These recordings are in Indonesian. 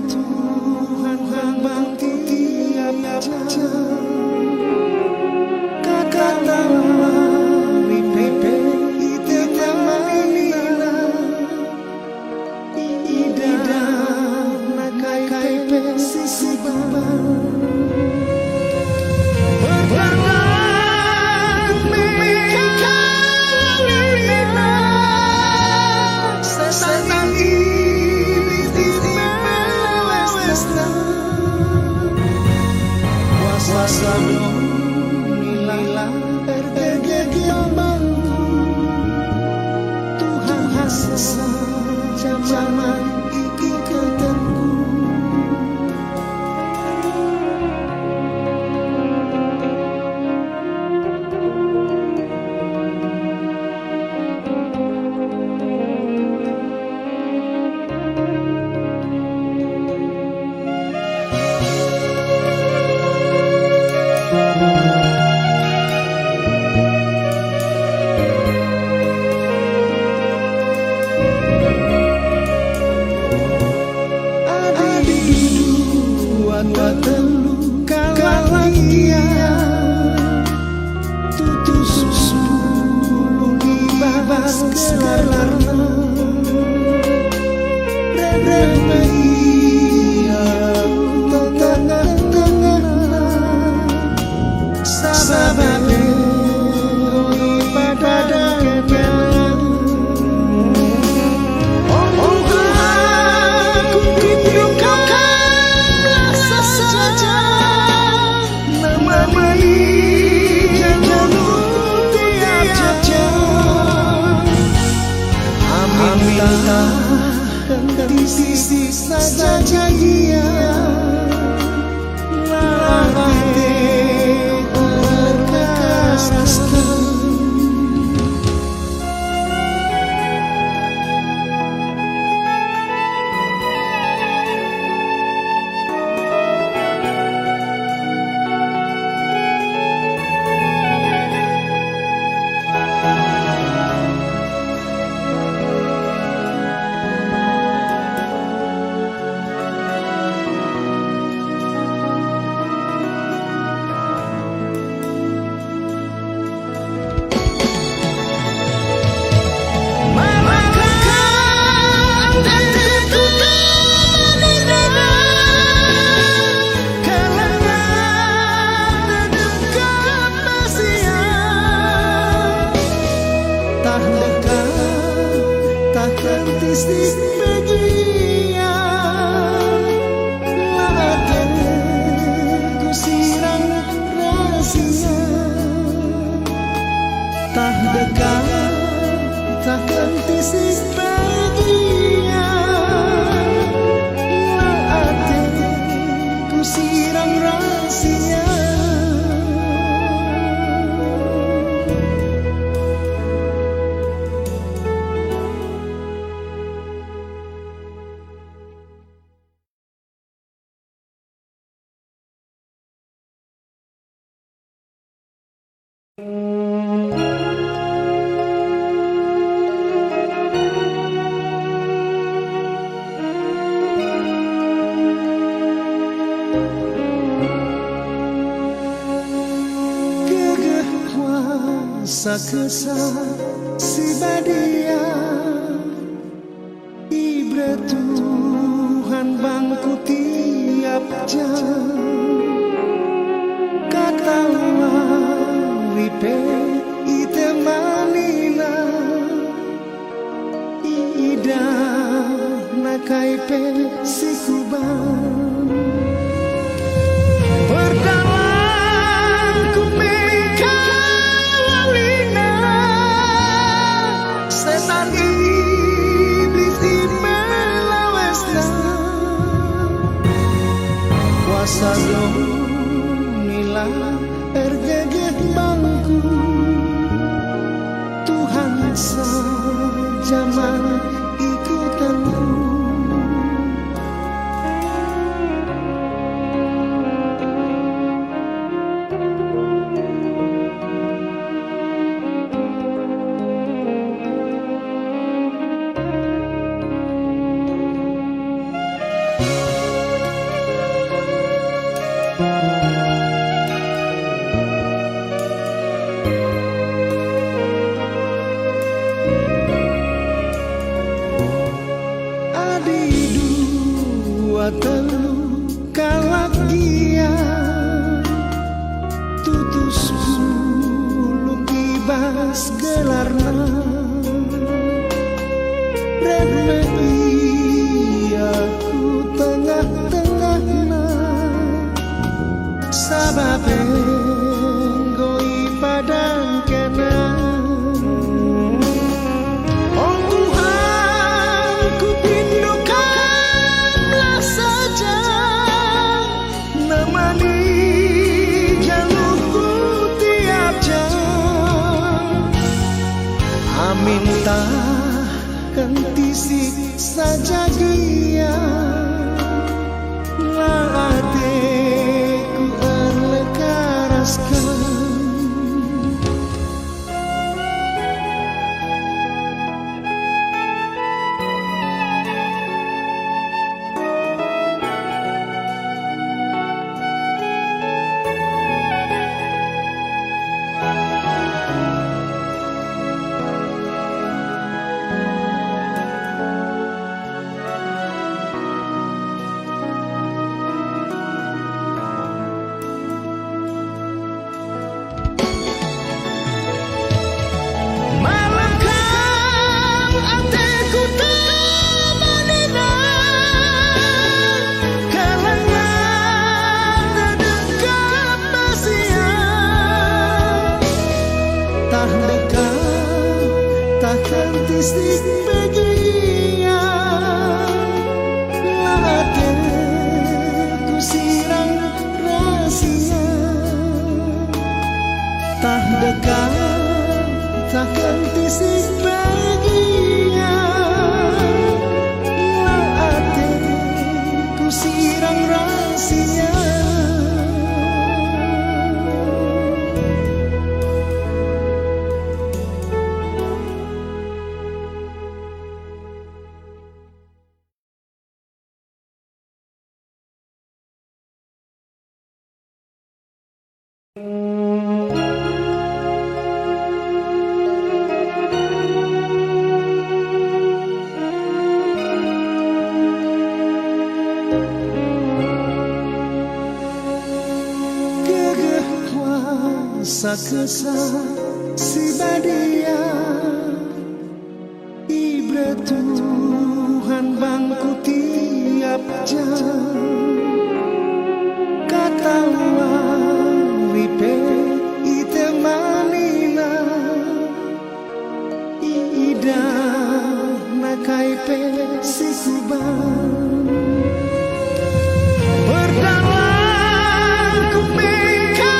Tuhan membantu tiap jam. Katakanlah ripe ite manila ida nakai pe sisi baba. Nilailah bergegiambang Tuhan hasa zaman iki ketemu. Tutu susu dibabas kelarna Remehia tengah-tengah Sababane pada dagelan aku tunjukkan saja Sisi saja dia latih berkaskan. Tisik bagia latih ku siram rahasia tah dekat takkan tisik bagia latih ku siram rahasia. Sakesa si badia ibret Tuhan bangku tiap jam katalah ripe ite manila ida nakai pe si kuban Salong nila ergegeh bangku Tuhan zaman ikutanku. telu kalak dia tutus bulung ibas gelarna remei aku tengah-tengahna sababe goi padang kena. Oh Tuhan, ku pindukanlah saja nemani jalurku tiap jam. Amin takkan tisik saja dia lateku erlekaraskan. Takkan tisik begia lateku sirang rahasia tak dekat takkan tisik begia lateku sirang rahasia. Sakesa si badia ibre Tuhan bangku tiap jam katawa ripe itemanina ida nakaipe si kuban berdalam kupeka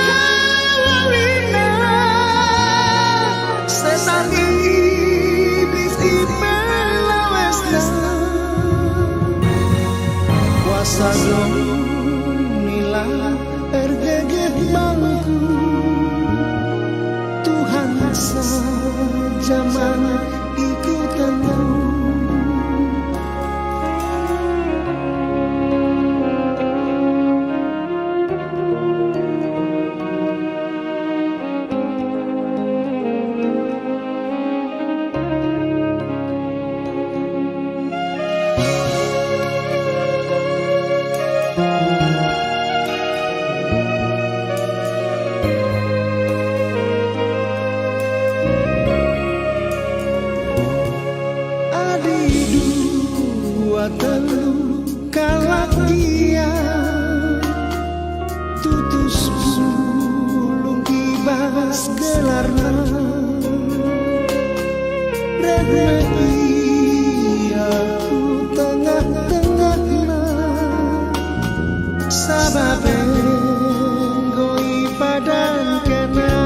Sadong nila ergegeh bangku Tuhan saja mana ikutanmu. Telu kalak dia tutus bulung ibas gelarna remei aku tengah-tengahna sababe goi padang kena.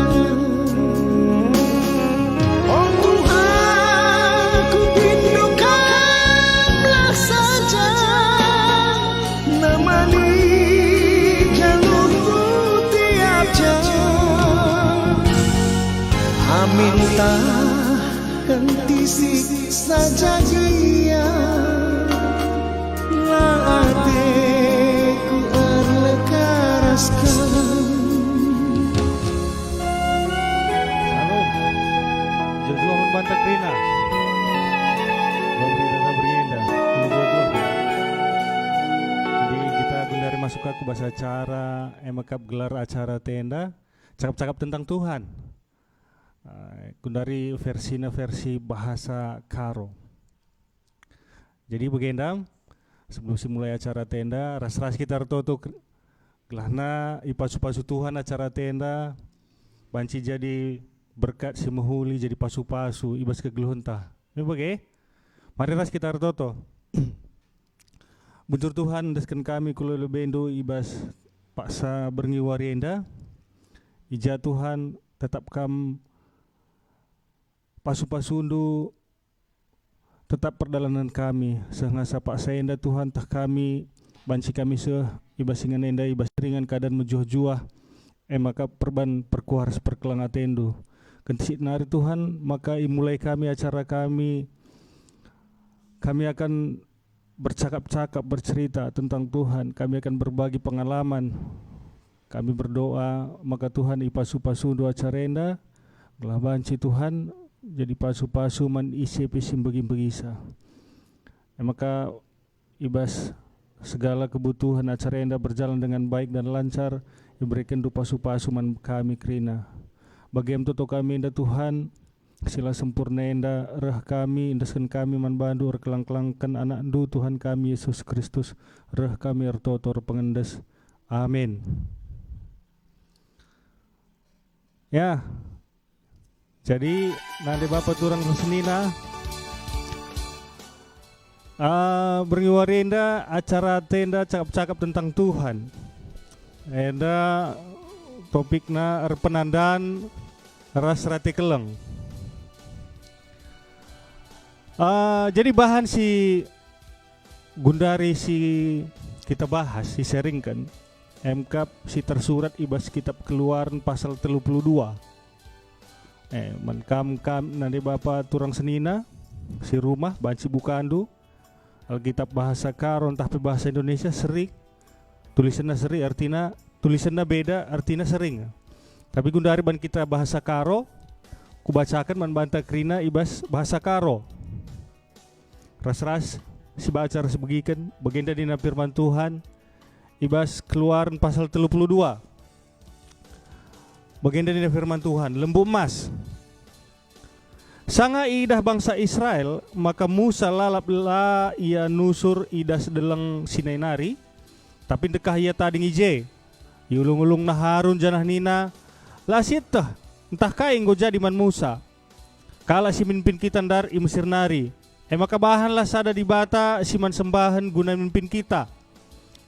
Amin takkan tisik saja dia lateku erlekaraskan. Halo, Jodoh Bantak Rina. Bang Rina Sabrienda, Jodoh. masuk aku bahasa acara, emakap gelar acara tenda, cakap-cakap tentang Tuhan. Kundari versi bahasa Karo. Jadi begendam, sebelum simulai acara tenda, ras-ras kita toto gelahna ipasu-pasu Tuhan acara tenda, banci jadi berkat si mahuli jadi pasu-pasu ibas kegeluhentah. Ini bagai, mari ras kita toto. Buntur Tuhan deskan kami kulo lebendo ibas paksa berngiwarienda. Ija Tuhan tetap kam pasu-pasundu tetap perjalanan kami sehingga paksa enda Tuhan tah kami banci kami ibas singan enda ibas ringan keadaan mejuah-juah maka perban perkuar seperkelang atendu kentisik nari Tuhan maka imulai kami acara kami akan bercakap-cakap, bercerita tentang Tuhan. Kami akan berbagi pengalaman. Kami berdoa, maka Tuhan ipasu-pasu doa carenda. Gelah banci Tuhan, jadi pasu-pasu man isi pisim begi-begisa. Maka ibas segala kebutuhan acarenda berjalan dengan baik dan lancar. Diberikan do pasu-pasu man kami kerina. Bagian toto kami indah Tuhan, sila sempurna enda reh kami indaskan kami man bandu kelang-kelangkan anak du Tuhan kami Yesus Kristus reh kami ertotor pengendes amin. Ya, jadi nanti Bapak turang senina berngiwarenda acara tenda cakap-cakap tentang Tuhan. Enda topikna penandaan ras rati keleng. Jadi bahan si gundari si kita bahas, si sharingkan MK si tersurat ibas kitab Keluaran pasal 32. Kam nanti Bapak turang senina si rumah banci bukandu Alkitab bahasa Karo tapi bahasa Indonesia sering tulisannya sering artinya tulisannya beda artinya sering. Tapi gundari ban kita bahasa Karo kubacakan man banta krina ibas bahasa Karo. Ras-ras si baca ras begikan bagenda dina firman Tuhan ibas Keluaran pasal 32. Bagenda dina firman Tuhan lembu emas. Sanga idah bangsa Israel maka Musa lalap la ia nusur idah sedeleng Sinai nari tapi dekah ia tading ije iulung-ulung na Harun janah nina lasit tah entah kaing go jadi man Musa kala si mimpin kita ndar i Mesir nari maka bahanlah sada di bata siman sembahan guna mimpin kita.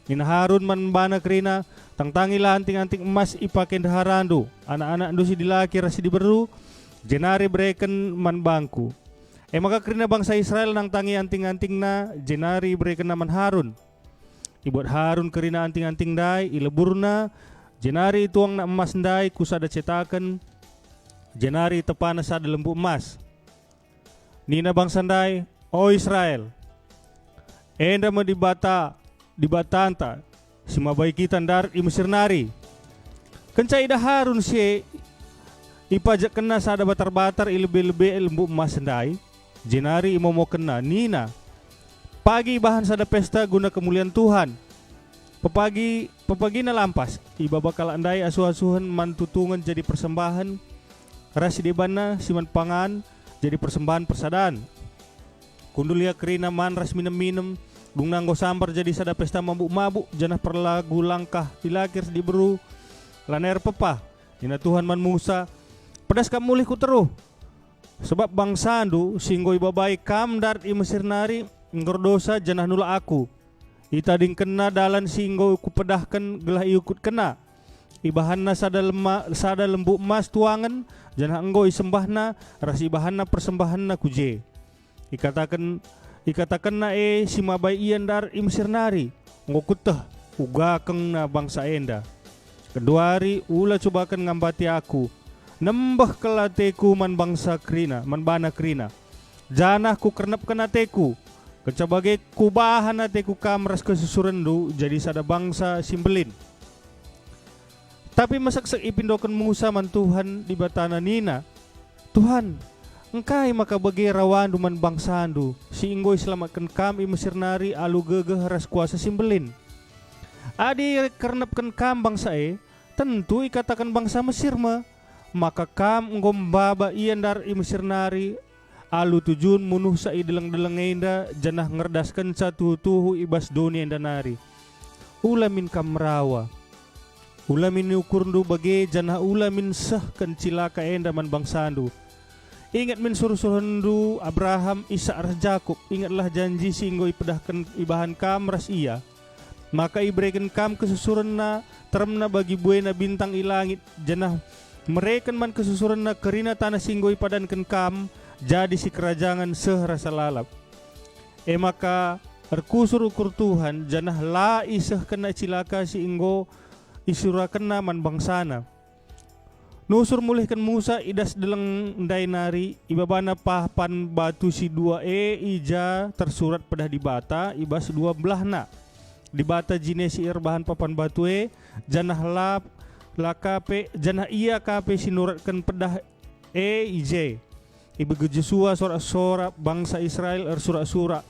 Nina Harun man bana kerina tangtangilah anting-anting emas ipaken daharandu. Anak-anak ndu si dilaki rasi diberu jenari bereken man bangku. Maka kerina bangsa Israel nang tangi anting-anting na jenari bereken man Harun. Ibuat Harun kerina anting-anting dai ileburna jenari tuang na emas dai kusada cetakan jenari tepana sada lembu emas. Nina bangsa dai o Israel, enda mo dibatanta si mabay kita ndar i Mesir nari. Kenca ida Harun si ipajak kena sada batar-batar ilebe-lebe lembu emas ndai. Jenari imomo kena nina. Pagi bahan sada pesta guna kemuliaan Tuhan. Pepagi na lampas iba bakal andai asuh-asuhan mantutungan jadi persembahan. Rasi debana siman pangan jadi persembahan persadaan. Kundulia kerina man ras minum-minum dung nanggo sambar jadi sada pesta mabuk-mabuk janah perlagu langkah dilakir diberu laner pepah ina Tuhan man Musa pedas kam mulih ku teruh sebab bangsandu singgo ibabai kam dar i Mesir nari ngordosa janah nula aku itading kena dalan singgo ku pedahkan gelah iukut kena ibahanna sada lembu emas tuangan janah enggo isembahna ras ibahanna persembahanna kuje ikatakan na si mabay iyan dar i Mesir nari ngokutah ugakeng na bangsa enda keduari ula cobakan ngambati aku nembah kelateku man bangsa krina man bana krina janah ku kernap kenateku kecabage kubahan ateku kamras kesusurendu jadi sada bangsa simbelin. Tapi masak ipindokan Musa man Tuhan di batana nina Tuhan engkai maka bagi rawandu man bangsandu si inggoy selamatkan kami Mesir nari alu gegeh ras kuasa simbelin. Adi kernepkan kam bangsa tentu ikatakan bangsa Mesir maka kam ngombaba ian dar i Mesir nari alu tujun munuh sa ideleng-deleng enda janah ngerdaskan satu tuhu ibas doni enda nari. Ulamin kam rawa. Ulamin ukurndu bage janah ulamin sah kan cilaka enda man bangsandu. Ingat min suruh-suruhandu Abraham, Isa, Jakob. Ingatlah janji singgo ipedahkan ibahan kam ras ia. Maka iberikan kam kesusuran na teremna bagi buena bintang ilangit janah mereka man kesusuran na kerina tanah singgo ipadankan kam jadi si kerajaan sehrasa lalap. Maka erkusur ukur Tuhan janah la isah kena cilaka si inggo isura kena man bangsana. Nusur mulihkan Musa idas deleng ndai nari ibabana papan batu si dua ija tersurat pedah di bata ibas dua belahna. Di bata jinesi bahan papan batu janah lakape janah iya kape sinuratkan pedah ij. Ibu Joshua sorak-sorak bangsa Israel surak-surak.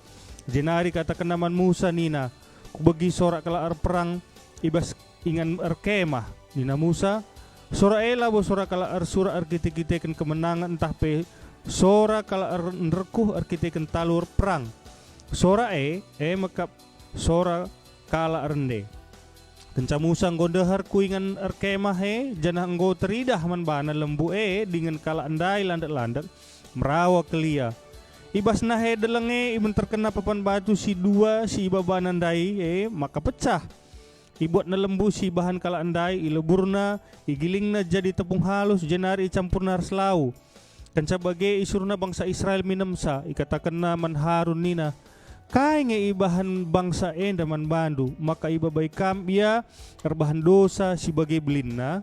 Jenari katakan naman Musa nina. Kubagi sorak kala perang ibas ingan kemah. Nina Musa. Sorak bo sorak kala surak arkiteken kemenangan entah pe. Sorak kala nerkuh arkiteken talur perang. Sorak makap sorak kala rende. Kenca Musa ngondehar kuingan kemah janah nggo teridah man bana lembu dengan kala andai landak-landak. Merawa kelia ibas nahe delenge iben terkena papan batu si dua si ibabana andai maka pecah ibuat na lembu si bahan kala andai ileburna igilingna jadi tepung halus jenari campurna selau kanca bage isurna bangsa Israel minemsa ikatakan na man Harun nina kai nge ibahan bangsa enda man bandu maka ibabai kam ia erbahan dosa si bage belinna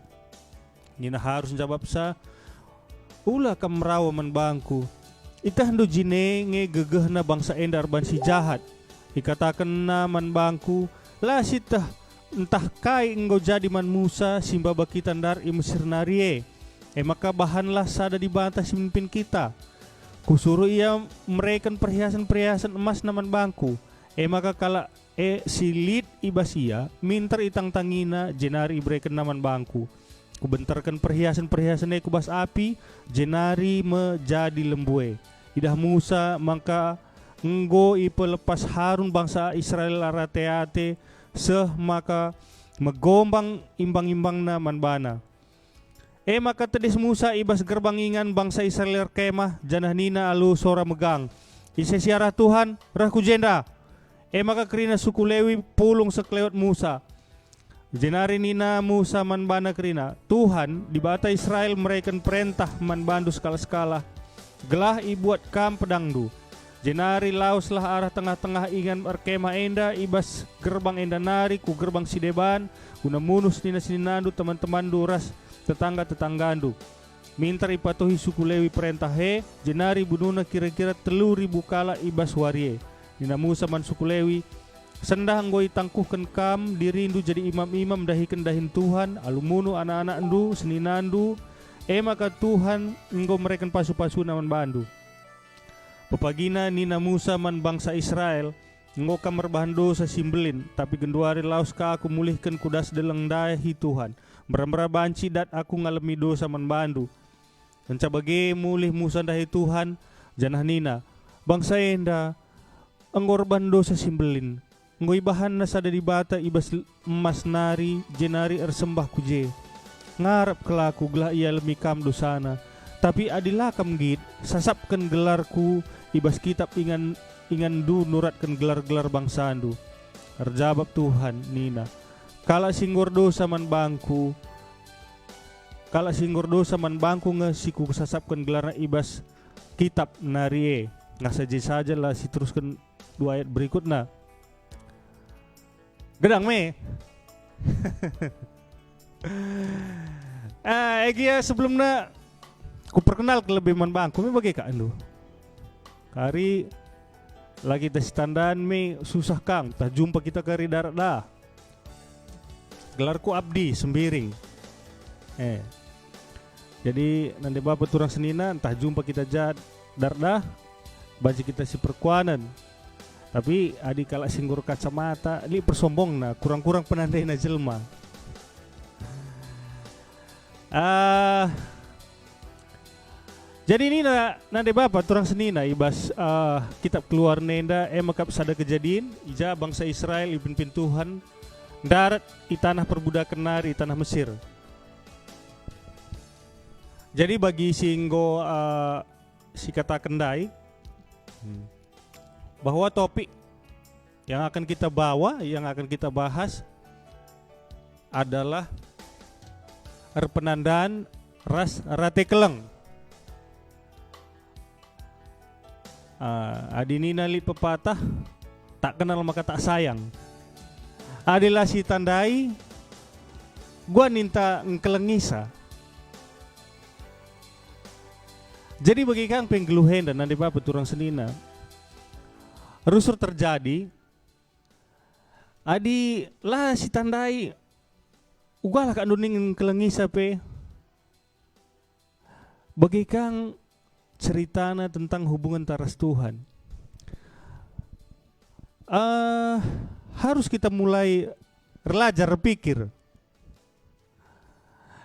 nina harus jawab sa ulah kam merawa man bangku. Itah ndo jine nge gegeh na bangsa endar ban si jahat. Ikatakan na man bangku, lah sitah entah kai enggo jadi man Musa simba bakitan dar i Mesir narie. Maka bahanlah sada di bantah si mimpin kita. Kusuruh ia mereken perhiasan-perhiasan emas naman bangku. Maka kala silit ibasia minter itang tangina jenari ibreken naman bangku. Kubentarkan perhiasan-perhiasan kubas api jenari menjadi lembue. Idah Musa maka enggo ipelepas Harun bangsa Israel arateate seh maka megombang imbang-imbang na manbana. Maka tedis Musa ibas gerbangingan bangsa Israel kemah janah nina alu sora megang. Ise siarah Tuhan rah kujenda. Maka kerina suku Lewi pulung seklewat Musa. Jenari nina Musa manbana kerina Tuhan di bata Israel mereken perintah manbandu skala-skala gelah ibuat kam pedangdu jenari lauslah arah tengah-tengah ingan arkema enda ibas gerbang enda nari ku gerbang sideban guna munus nina sininandu teman-teman duras tetangga-tetanggandu mintar ipatuhi suku Lewi perintah jenari bununa kira-kira 3.000 kala ibas warie nina Musa man suku Lewi sendah ngoi tangkuhkan kam dirindu jadi imam-imam dahikan dahin Tuhan alumunu anak-anak ndu seninandu maka Tuhan enggo mereken pasu-pasu naman bandu pepagina nina Musa man bangsa Israel enggo kam merbahan dosa simbelin tapi genduari laus ka aku mulihkan kudas deleng dahi Tuhan meremera banci dat aku ngalami dosa man bandu kenca bage mulih Musa dahi Tuhan janah nina bangsa enda enggo rebahan dosa simbelin ngoy bahan na sada di bata ibas emas nari jenari ersembah kuje ngarap kelaku gelah ia lemi kam dosana tapi adilah kam git sasapkan gelarku ibas kitab ingan du nuratkan gelar-gelar bangsandu erjabab Tuhan nina kala singgor dosa man bangku nge siku sasapkan gelar ibas kitab narie nggak saja lah si teruskan 2 ayat berikutnya. Gedang me. Egia sebelumnya ku perkenal kelebihan bangku me bagi kak anu. Kari lagi tes tandan me susah kang, tah jumpa kita kari darat dah. Gelarku Abdi Sembiring. Jadi nanti bapak turang senina entah jumpa kita jad darat dah. Banci kita si perkuanan. Tapi adi kala singgur kacamata, li persombong na kurang-kurang penandai na jelma. Jadi ini nade bapak turang senina ibas kitab keluar nenda makap sada kejadian ija bangsa Israel ibin Tuhan darat di tanah perbudakan nari tanah Mesir. Jadi bagi singgo si kata kendai bahwa topik yang akan kita bawa, yang akan kita bahas adalah penandaan ras rate keleng. Adini nali pepatah tak kenal maka tak sayang. Adilah si tandai gua ninta ngkelengisa. Jadi bagi kang penggeluhen dan nanti bapak turang senina rusur terjadi. Adi lah si tandai ugalah kak nuning ngkelengisa pe. Bagi kang ceritana tentang hubungan taras Tuhan. Harus kita mulai belajar pikir.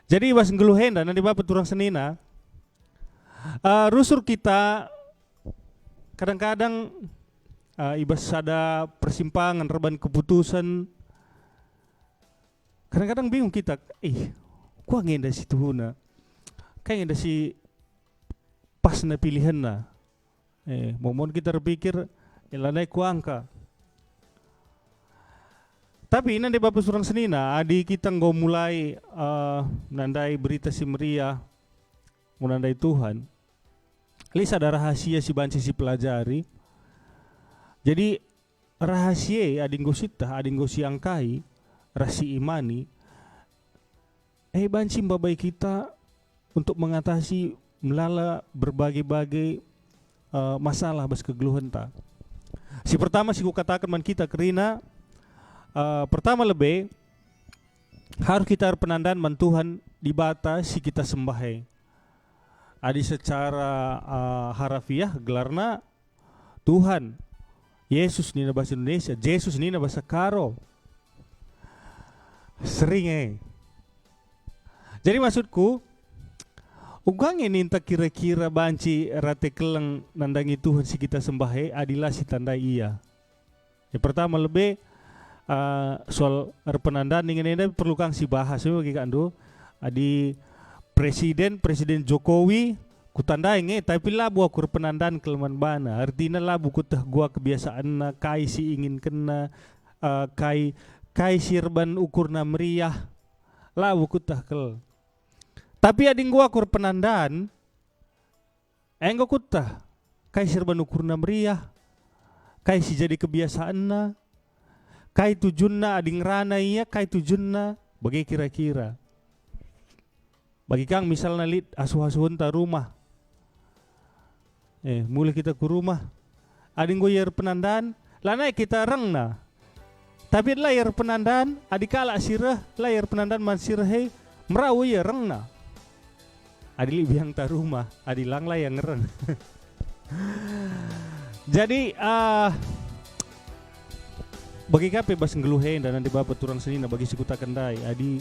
Jadi was ngeluhenda nanti bapak turang senina rusur kita kadang-kadang ibas ada persimpangan reban keputusan. Kadang-kadang bingung kita, gua ngenda si Tuhuna. Kayak ngenda si pas na pilihan na. Momon kita berpikir ilanay ku angka. Tapi nanti bapak surang senina adi kita nggo mulai nandai berita si Maria menandai Tuhan. Lis ada rahasia si banci si pelajari. Jadi rahasia adinggo sita adinggo si angkai rasi imani. Banci babai kita untuk mengatasi melala berbagai-bagai masalah bas kegeluhan ta. Si pertama si ku katakan man kita kerina pertama lebih harus kita penandaan man Tuhan di bata si kita sembahai. Adi secara harafiah gelarna Tuhan Yesus nina bahasa Indonesia, Yesus nina bahasa Karo. Sering Jadi maksudku ugang ini tak kira-kira banci rate keleng nandangi Tuhan si kita sembahe adilah si tandai iya. Yang pertama lebih soal penandaan dengan perlu kang si bahas bagi kandu adi Presiden Jokowi kutandai tapi labu aku penandaan kelemahan bana artinya labu kutah gua kebiasaan na kai si ingin kena kai sirban ukurna meriah labu kutah kel. Tapi ading gua kur penandaan enggo kutah kai sirban ukurna meriah kai si jadi kebiasaan na kai tujunna ading rana iya kai tujunna bagi kira-kira bagi kang misalnya lid asuh-asuhun ta rumah mulai kita ke rumah ading gua yer penandaan lanai kita reng na tapi layar penandaan adikala sirah layar penandaan man sirah merawu ya reng na adili biang ta rumah adilang lah yang ngereng. Jadi bagi kape bas ngeluhen dan nanti bapak turang senina bagi sikuta kendai adi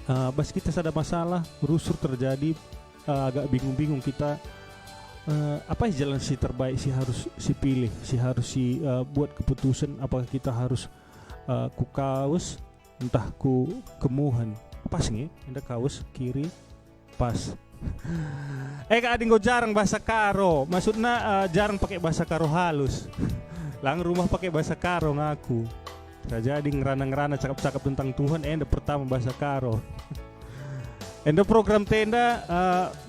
bas kita ada masalah rusur terjadi agak bingung-bingung kita apa jalan si terbaik si harus si pilih si harus si buat keputusan apakah kita harus ku kaus entah ku kemuhan pas nih indah kaus kiri pas kak ading jarang bahasa Karo maksudnya jarang pakai bahasa Karo halus lang rumah pakai bahasa Karo ngaku jadi ngerana-ngerana cakap-cakap tentang Tuhan pertama bahasa Karo program tenda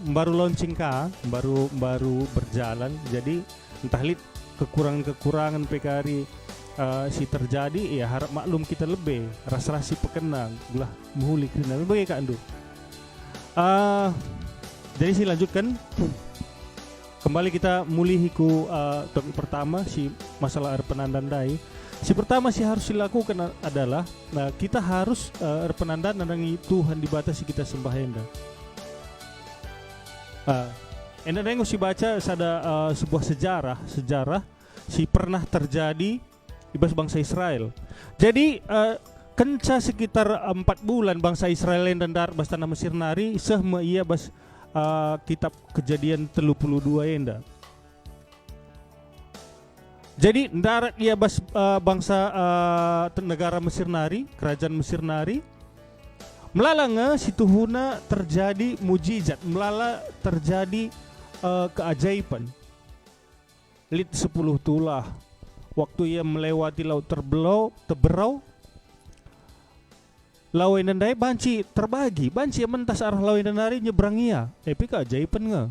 baru launching baru berjalan jadi entah lihat kekurangan PKRI si terjadi ya harap maklum kita lebih rasa-rasi pekenang belah muhuli kriminal bagi Kak Andu. Jadi sih lanjutkan kembali kita mulihiku topik pertama si masalah penandandai. Si pertama sih harus dilakukan adalah kita harus penandaan nandangi Tuhan dibatasi kita sembah enda. Enda nengok si baca ada sebuah sejarah si pernah terjadi ibas bangsa Israel. Jadi kenca sekitar 4 bulan bangsa Israel dan darat bas tanah Mesir nari sehma ia bas kitab Kejadian 32 enda. Jadi darat ia bas bangsa negara Mesir nari, kerajaan Mesir nari. Melala situhuna terjadi mujizat, melala terjadi keajaiban. Lit 10 tulah. Waktu ia melewati laut terberau, laut nandai banci terbagi, banci yang mentas arah laut nandari nyebrang ia. Tapi keajaiban nga.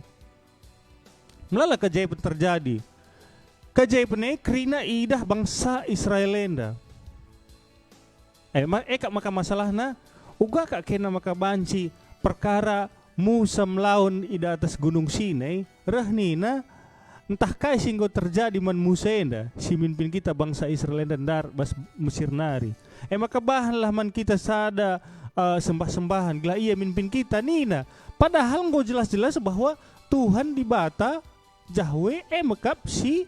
Melala keajaiban terjadi. Keajaibannya kerina idah bangsa Israelenda. Maka masalahna uga kak kena maka banci perkara Musa melawan ida atas gunung Sinai rahnina entah kai singgo terjadi man Musa enda si mimpin kita bangsa Israel dan dar bas Mesir nari. Maka bahanlah man kita sada sembah-sembahan gila iya mimpin kita nina. Padahal nggo jelas-jelas bahwa Tuhan di bata Yahweh makap si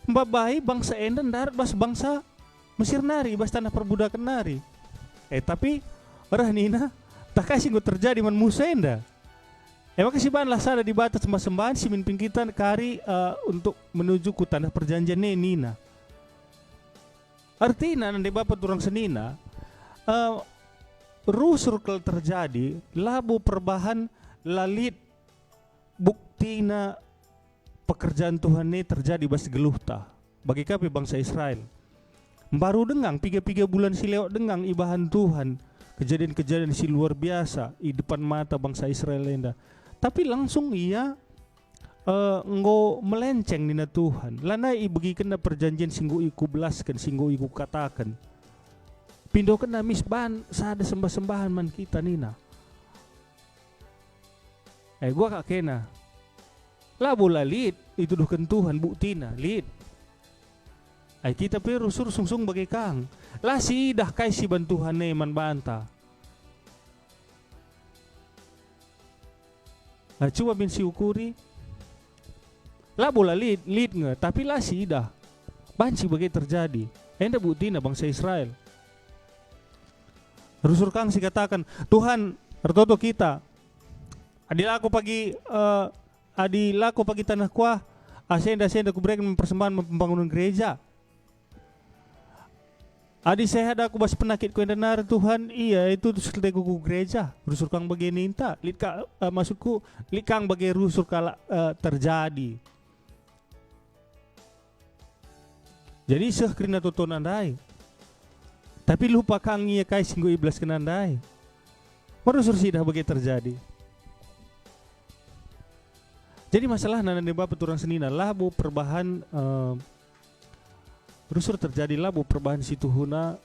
mbabai bangsa enda darat bas bangsa Mesir nari bas tanah perbudakan nari. Tapi rahnina tak kasih nggak terjadi man Musa enda. Maka si bahanlah sada di batas sembahan si mimpin kita kari untuk menuju ke tanah perjanjian nina. Artinya nanti bapak turang senina rusur kalau terjadi labu perbahan lalit buktina pekerjaan Tuhan ini terjadi bas geluhta bagi kami bangsa Israel. Baru dengang 3 bulan si lewat dengang ibahan Tuhan, kejadian-kejadian si luar biasa di depan mata bangsa Israel enda. Tapi langsung ia nggo melenceng dina Tuhan. Lana bagi kena perjanjian singgu iku belaskan, singgu iku katakan. Pindo kena misbahan sada sembah-sembahan man kita nina. Gua kak kena. Labu lalit itu duhkan Tuhan buktina lid. Kita perlu suruh sungsung bagi kang. Lah si dah kai si bantuhan man banta. Coba bin si ukuri. Labu lalit lid nge, tapi lah si dah. Banci bagi terjadi. Enda buktina bangsa Israel. Rusur kang si katakan Tuhan ertoto kita. Adil aku pagi tanah kuah asenda ku berikan persembahan pembangunan gereja. Adi sehat aku bas penakit ku endenar Tuhan iya itu selesai ku gereja rusur kang bagi ninta lit ka masukku lit kang bagi rusur kala terjadi. Jadi sekrina totonan dai. Tapi lupa kang iya kai singgo iblas kenandai. Merusur sidah bagi terjadi. Jadi masalah nanti bapak turang senina labu perbahan rusur terjadi labu perbahan situhuna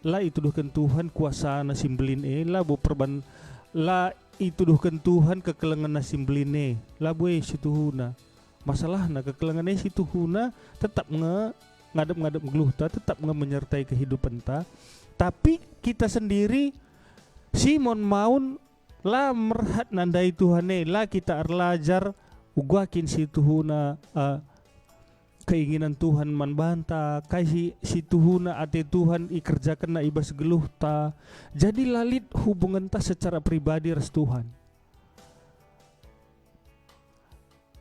la ituduhkan Tuhan kuasa nasimblin labu perbahan la ituduhkan Tuhan kekelengan nasimblin labu situhuna masalah na kekelengan situhuna tetap ngadep geluhta tetap menyertai kehidupan ta tapi kita sendiri Simon maun la merhat nandai Tuhan la kita arlajar ugakin situhuna keinginan Tuhan man banta kai si tuhuna ate Tuhan ikerjakan na ibas geluh ta jadi lalit hubungan ta secara pribadi res Tuhan.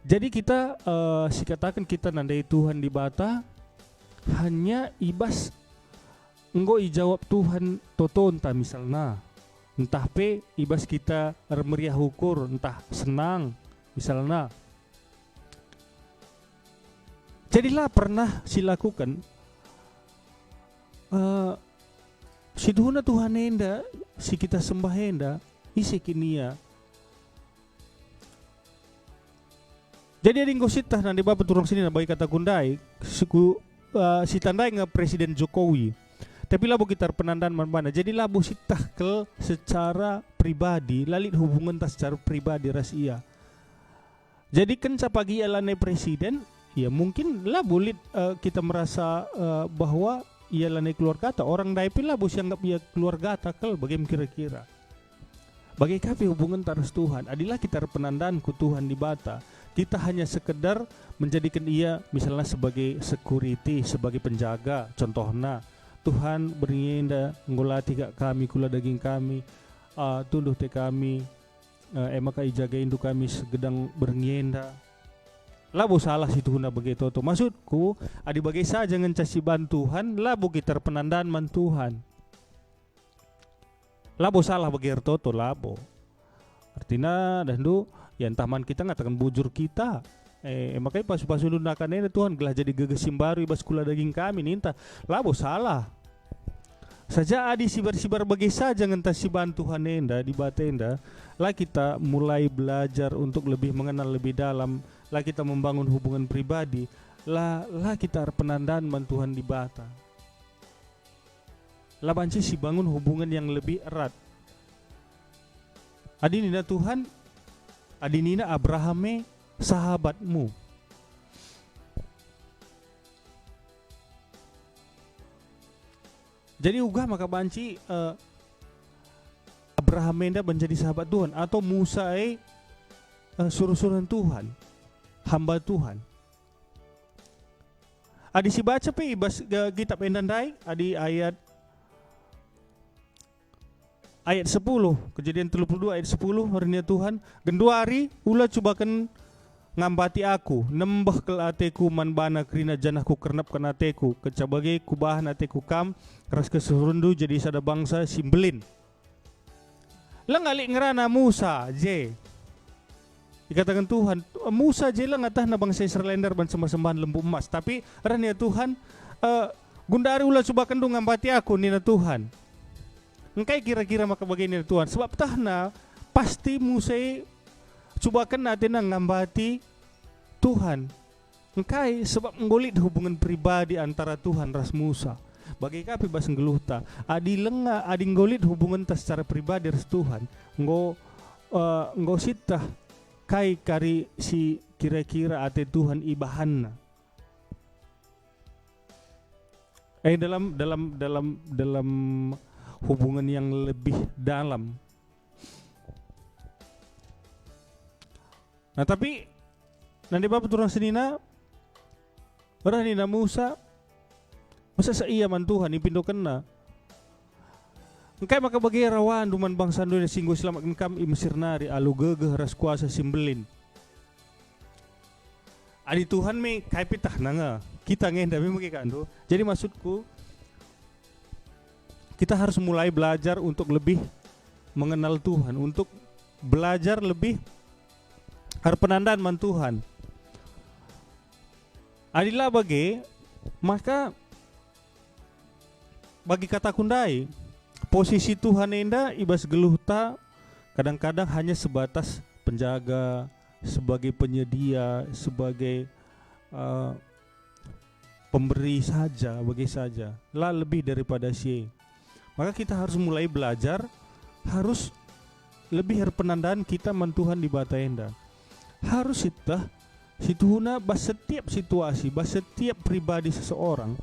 Jadi kita katakan kita nandai Tuhan di bata hanya ibas enggo ijawab Tuhan toton ta misalna entah pe ibas kita meriah hukur entah senang misalna. Jadilah pernah silakukan si Tuhan enda si kita sembah enda isi kinia. Jadi ada ngositah nanti bapak turun sini bagi kata kundai suku si tandai nge Presiden Jokowi. Tapi labu kita penandan mana. Jadi labu sitah ke secara pribadi lalit hubungan tas secara pribadi rahasia. Jadi kenca pagi alane presiden ya mungkin lah bulit kita merasa bahwa ialah naik keluarga ta orang daipi lah bos anggap ia keluarga takal bagaimana kira-kira bagi kafe hubungan taras Tuhan adilah kita penandaan ku Tuhan di bata Kita hanya sekedar menjadikan ia misalnya sebagai security, sebagai penjaga. Contohnya, Tuhan berinda ngolati kak kami, kula daging kami, tunduh te kami, maka ijaga induk kami segedang berinda. Labo salah si Tuhan begitu tuh. Maksudku, adi bagai saja ngencasi bantuhan, labo kita penandaan man Tuhan. Labo salah bagi ertoto labo. Artinya dan du yang taman kita ngatakan bujur kita. Makanya pas nakan ini Tuhan gelah jadi gegesim baru ibas kula daging kami ninta. Labo salah. Saja adi sibar-sibar bagi saja ngentah si bantuhan enda di batenda. Lah kita mulai belajar untuk lebih mengenal lebih dalam. Lah kita membangun hubungan pribadi. Lah kita penandaan bantuhan di bata. Lah banci si bangun hubungan yang lebih erat. Adi nina Tuhan, adi nina Abrahame sahabatmu. Jadi uga maka banci Abraham enda menjadi sahabat Tuhan atau Musa suruh-suruhan Tuhan, hamba Tuhan. Adi si baca pe ibas kitab endandai adi ayat 10, Kejadian 32 ayat 10, harinya Tuhan, genduari ula cubakan ngambati aku, nembah kel ateku manbana kerina janahku kernap kan ateku, kecabage kubahan ateku kam, keras kesurundu jadi sada bangsa simbelin. Lengali ngerana Musa, je. Dikatakan Tuhan, Musa je lang atah na bangsa Israel ban sembah-sembahan lembu emas, tapi rania Tuhan, gundari ula cubakan du ngambati aku nina Tuhan. Engkai kira-kira maka begini Tuhan, sebab tahna pasti Musa cubakan natin ang ngambati Tuhan. Engkai sebab nggolit hubungan pribadi antara Tuhan ras Musa. Bagi kapi bas nggeluhta, adi lenga adi nggolit hubungan tas secara pribadi ras Tuhan. Nggo sitah kai kari si kira-kira ate Tuhan ibahanna. Dalam hubungan yang lebih dalam. Nah tapi nanti bapak turun senina orang nina Musa masa sa iya man Tuhan ipindokan na engkai maka bagi rawan duman bangsa Indonesia singgo selamat engkam Mesir nari alu gegeh ras kuasa simbelin. Adi Tuhan me kai pitah nanga kita ngenda me magi kandu. Jadi maksudku kita harus mulai belajar untuk lebih mengenal Tuhan, untuk belajar lebih penandaan man Tuhan. Adilah bagi maka bagi kata kundai posisi Tuhan enda ibas geluhta kadang-kadang hanya sebatas penjaga, sebagai penyedia, sebagai pemberi saja, bagi saja. Lah lebih daripada si. Maka kita harus mulai belajar, harus lebih penandaan kita man Tuhan di bata enda. Harus kita situhuna bas setiap situasi, bas setiap pribadi seseorang,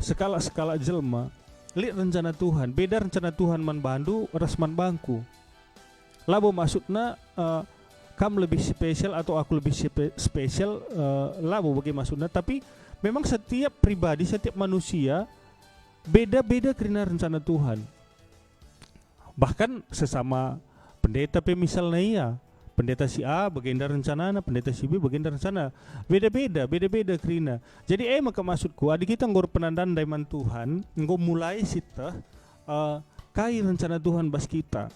skala jelma, lihat rencana Tuhan. Beda rencana Tuhan man bandu, ras man bangku. Labo maksudna kamu lebih spesial atau aku lebih spesial, labo bagi maksudna. Tapi memang setiap pribadi, setiap manusia beda-beda karena rencana Tuhan. Bahkan sesama pendeta misalnya iya, pendeta si A baginda rencana, pendeta si B baginda rencana, beda-beda karena. Jadi maka maksudku adik kita ngor penandaan daiman Tuhan, ngor mulai sita kai rencana Tuhan bas kita.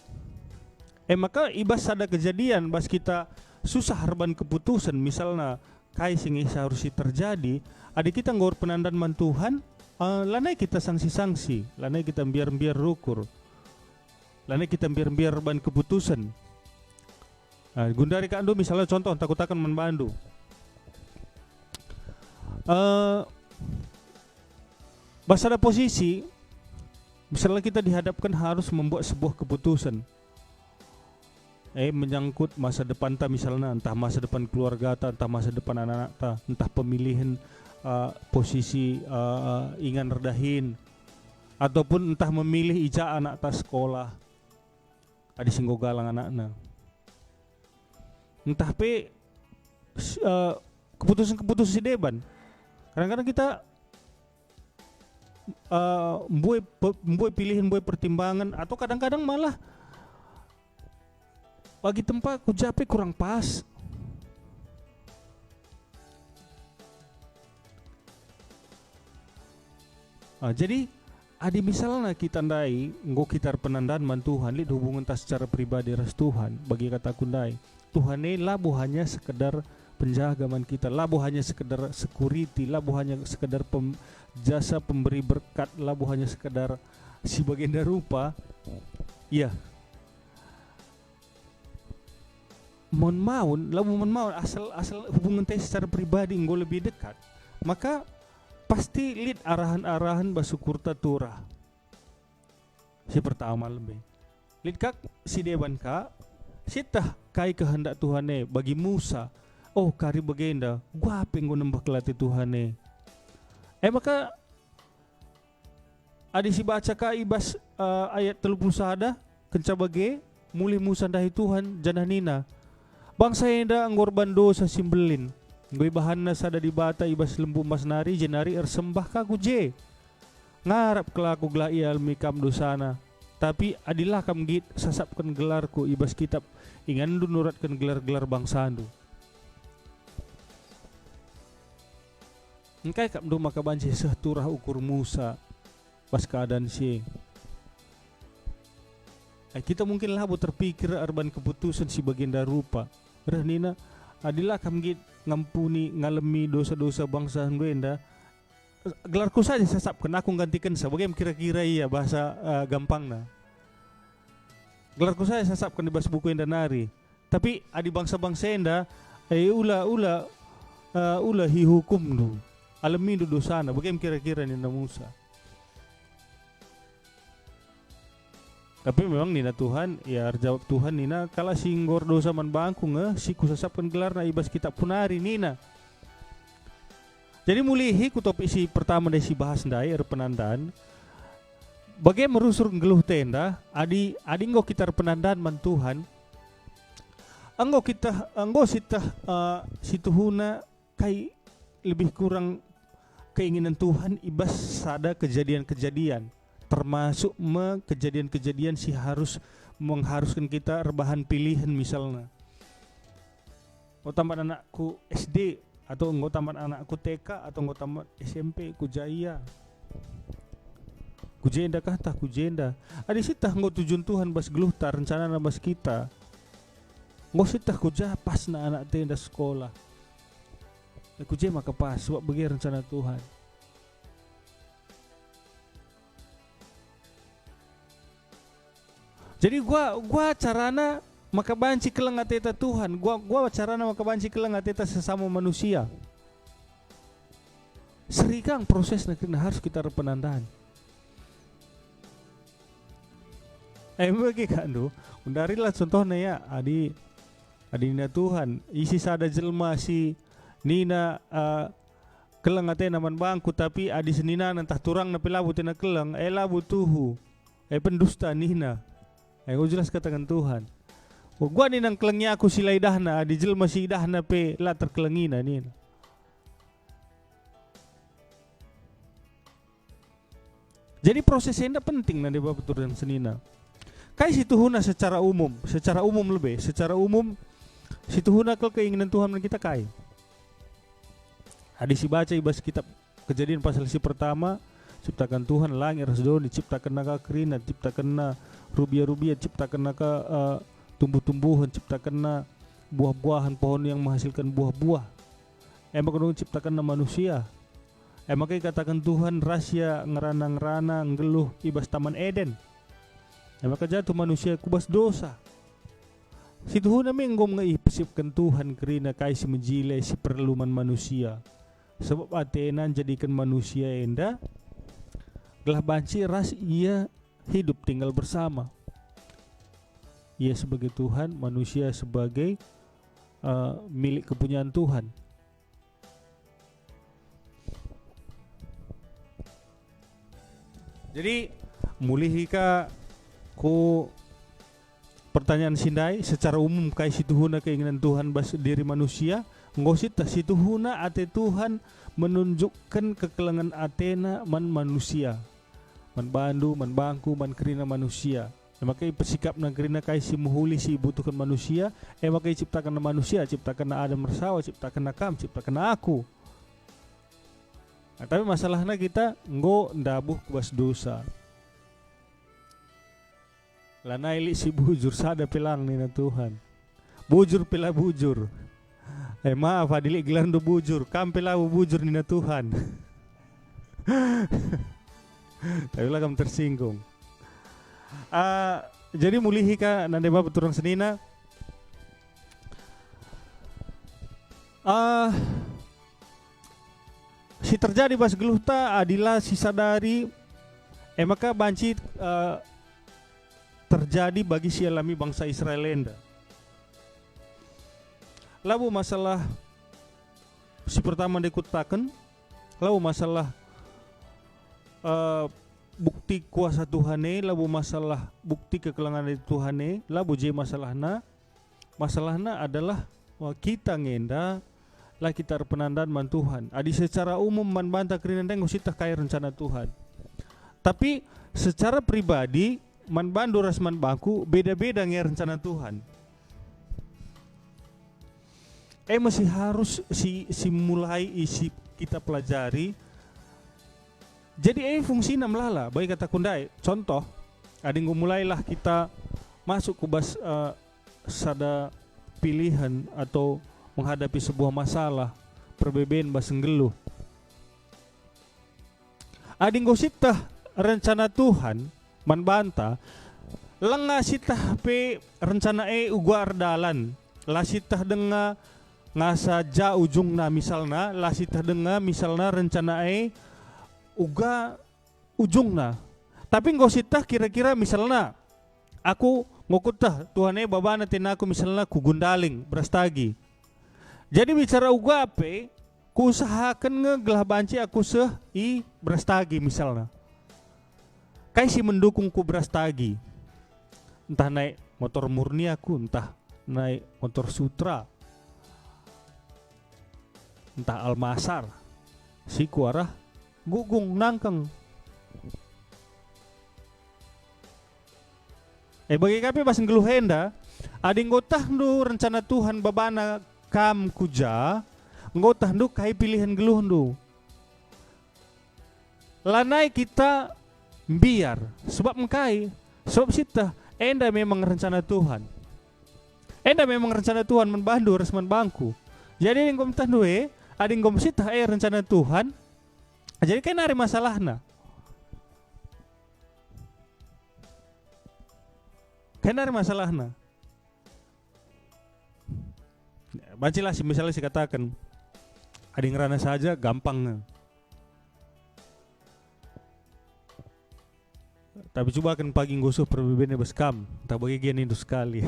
Maka ibas ada kejadian bas kita susah harban keputusan misalnya kai sing harus terjadi, adik kita ngor penandaan man Tuhan. Lanai kita sanksi-sanksi, lanai kita biar rukur, lanai kita biar ban keputusan. Gundari kandu misalnya contoh takut akan membantu. Bahasa ada posisi, misalnya kita dihadapkan harus membuat sebuah keputusan. Menyangkut masa depan ta misalnya, entah masa depan keluarga ta, entah masa depan anak-anak ta, entah pemilihan posisi ingan redahin, ataupun entah memilih ija anak ta sekolah, adi singgo galang anakna. Entah pe keputusan-keputusan si deban. Kadang-kadang kita membuat pilihan, membuat pertimbangan, atau kadang-kadang malah bagi tempat ku jape kurang pas. Jadi adi misalnya kita ndai nggo kita penandaan man Tuhan lihat hubungan tas secara pribadi ras Tuhan bagi kata kundai Tuhan ini labu hanya sekedar penjaga man kita, labu hanya sekedar security, labu hanya sekedar jasa pemberi berkat, labu hanya sekedar si baginda rupa. Ya, mon maun asal hubungan tes secara pribadi nggo lebih dekat, maka pasti lihat arahan-arahan basukur tatura. Si pertama lebih lihat kak si deban kak sitah kai kehendak Tuhane bagi Musa. Oh kari bagenda gua pengen nembah kelati Tuhane. Maka adi si baca kai ibas ayat 31 kenca bage muli Musa dahi Tuhan janah nina bangsa enda ngorban dosa simbelin gue bahanna sada di bata ibas lembu mas nari jenari ersembah kaku je ngarap kelaku gelai almi kam dosana tapi adilah kam git sasapkan gelarku ibas kitab ingandu nuratkan gelar-gelar bangsandu engkai kam do maka banci sehturah ukur Musa pas keadaan si kita mungkin labu terpikir arban keputusan si baginda rupa nina adilah kam git ngampuni ngalemi dosa-dosa bangsa enda gelarku saja sasapkan aku gantikan sebagai kira-kira iya bahasa gampangna gelarku saja sasapkan di bahasa buku enda nari tapi adi bangsa-bangsa enda ula hi hukum du alami du dosana bagaimana kira-kira nina Musa. Tapi memang nina Tuhan, ya jawab Tuhan nina kala singgor dosa man bangku si kusasapkan gelar na ibas kitab punari nina. Jadi mulihi ku topik si pertama dari si bahas ndai penandaan. Bagai merusur ngeluh tenda, adi nggo kita penandaan man Tuhan. Anggo sitah situhuna kai lebih kurang keinginan Tuhan ibas sada kejadian-kejadian. Termasuk kejadian-kejadian si harus mengharuskan kita rebahan pilihan misalnya. Nggo tamat anakku SD atau nggo tamat anakku TK atau nggo tamat SMP ku jaya. Ku jenda kah tah ku jenda. Adi sitah nggo tujuan Tuhan bas geluh ta rencana na bas kita. Nggo sitah ku jah pas na anak tenda sekolah. Ku jah maka pas sebab bagi rencana Tuhan. Jadi gua carana maka banci keleng ateta Tuhan. Gua carana maka banci keleng ateta sesama manusia. Serikang proses na harus kita penandaan. Bagi kandu, undarilah contohnya ya adi nina Tuhan isi sada jelma si nina keleng atena man bangku tapi adi senina nantah turang na pelabu tena keleng labu tuhu pendusta nina. Aku jelas katakan Tuhan. Gua ni nang kelengnya aku sila idahna, di jelma si idahna pe la terkelengina ni. Jadi proses enda penting nanti bapak turun senina. Kai situhuna secara umum lebih, secara umum situhuna kalau keinginan Tuhan kita kai. Adi si baca ibas kitab Kejadian pasal si pertama. Ciptakan Tuhan langit rasdoni, ciptakan naga kerina, ciptakan na rubia-rubia, ciptakan naga tumbuh-tumbuhan, ciptakan na buah-buahan pohon yang menghasilkan buah-buah. Maka ciptakan na manusia. Maka katakan Tuhan rahasia ngerana-ngerana ngeluh ibas taman Eden. Maka jatuh manusia kubas dosa. Si Tuhan menggom ngaipsipkan Tuhan kerina kai si menjile si perluman manusia. Sebab atenan jadikan manusia enda gelah banci ras ia hidup tinggal bersama. Ia sebagai Tuhan, manusia sebagai milik kepunyaan Tuhan. Jadi mulihika ku pertanyaan sindai secara umum kai situhuna keinginan Tuhan bas diri manusia ngosita situ huna ate Tuhan menunjukkan kekelengan atena man manusia, man bandu, man bangku, man kerina manusia. Makai bersikap na kerina kai si muhuli si butuhkan manusia, makai ciptakan na manusia, ciptakan na Adam Mersawa, ciptakan na kam, ciptakan na aku. Nah, tapi masalahnya kita ngo ndabuh kubas dosa. Lana ili si bujur sada pilang ni na Tuhan. Bujur pila bujur. Maaf adili gelar do bujur, kam pila bujur ni na Tuhan. Tapi lah kam tersinggung. Jadi mulihi ka nande bab turang senina. Si terjadi bas geluhta adilah si sadari maka banci terjadi bagi si alami bangsa Israel enda. Lalu masalah si pertama dikutakan, lalu masalah bukti kuasa Tuhane, lalu masalah bukti kekelangan dari Tuhane, lalu je masalahnya adalah kita ngenda lah kita penandaan man Tuhan. Adi secara umum man bantah kerinandang usita kaya rencana Tuhan. Tapi secara pribadi man bandu ras man baku beda-beda nge rencana Tuhan. Masih harus si mulai isi kita pelajari. Jadi fungsi namlala baik kata kundai. Contoh, ading mulailah kita masuk ke bas sada pilihan atau menghadapi sebuah masalah perbedaan baseng geluh. Ading gositah rencana Tuhan man banta lengah sitah pe rencana ugua ardalan lah sitah denga ngasa ja ujungna misalna lah sitah denga misalna rencana uga ujungna. Tapi ngositah kira-kira misalna aku ngokutah Tuhan babana tina aku misalna ku gundaling brastagi. Jadi bicara uga ape ku usahakan ngegelah banci aku i brastagi misalna. Kai si mendukung ku brastagi. Entah naik motor murni aku, entah naik motor Sutra, entah Almasar, si kuarah gugung nangkeng. Bagi kape baseng geluh henda, ading gotah ndu rencana Tuhan babana kam kuja, ngotah ndu kai pilihan geluh ndu. Lanai kita biar sebab engkai, sebab sita enda memang rencana Tuhan. Enda memang rencana Tuhan membandu resman bangku. Jadi yang gom tandu ading gom sita rencana Tuhan. Jadi kan ada masalahna. Kan ada masalahna. Bancilah misalnya saya katakan ading rana saja gampang. Tapi coba kan pagi ngusuh perbedaannya beskam, tak bagi gini itu sekali.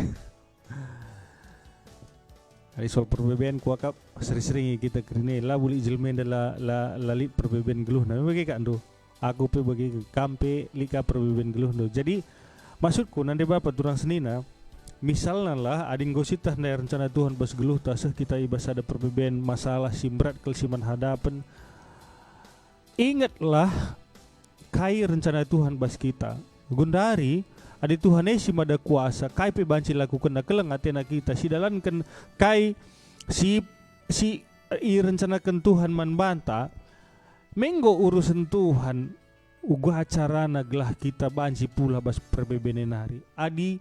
Hari soal perbedaan kuakap sering-sering kita kerine lah boleh jelmen la lali perbedaan geluh. Nah bagi kan do, aku pe bagi kampe lika perbedaan geluh do. Jadi maksudku nanti bapak turang senina, misalnya lah ading gositah dari rencana Tuhan bas geluh tasah kita ibas ada perbedaan masalah simberat kelsiman hadapan. Ingatlah kai rencana Tuhan bas kita gundari adi Tuhan si mada kuasa kai pe banci lakukan na keleng atena kita si dalankan kai si rencanakan Tuhan man banta menggo urusan Tuhan uga acara naglah kita banci pula bas perbebenenari adi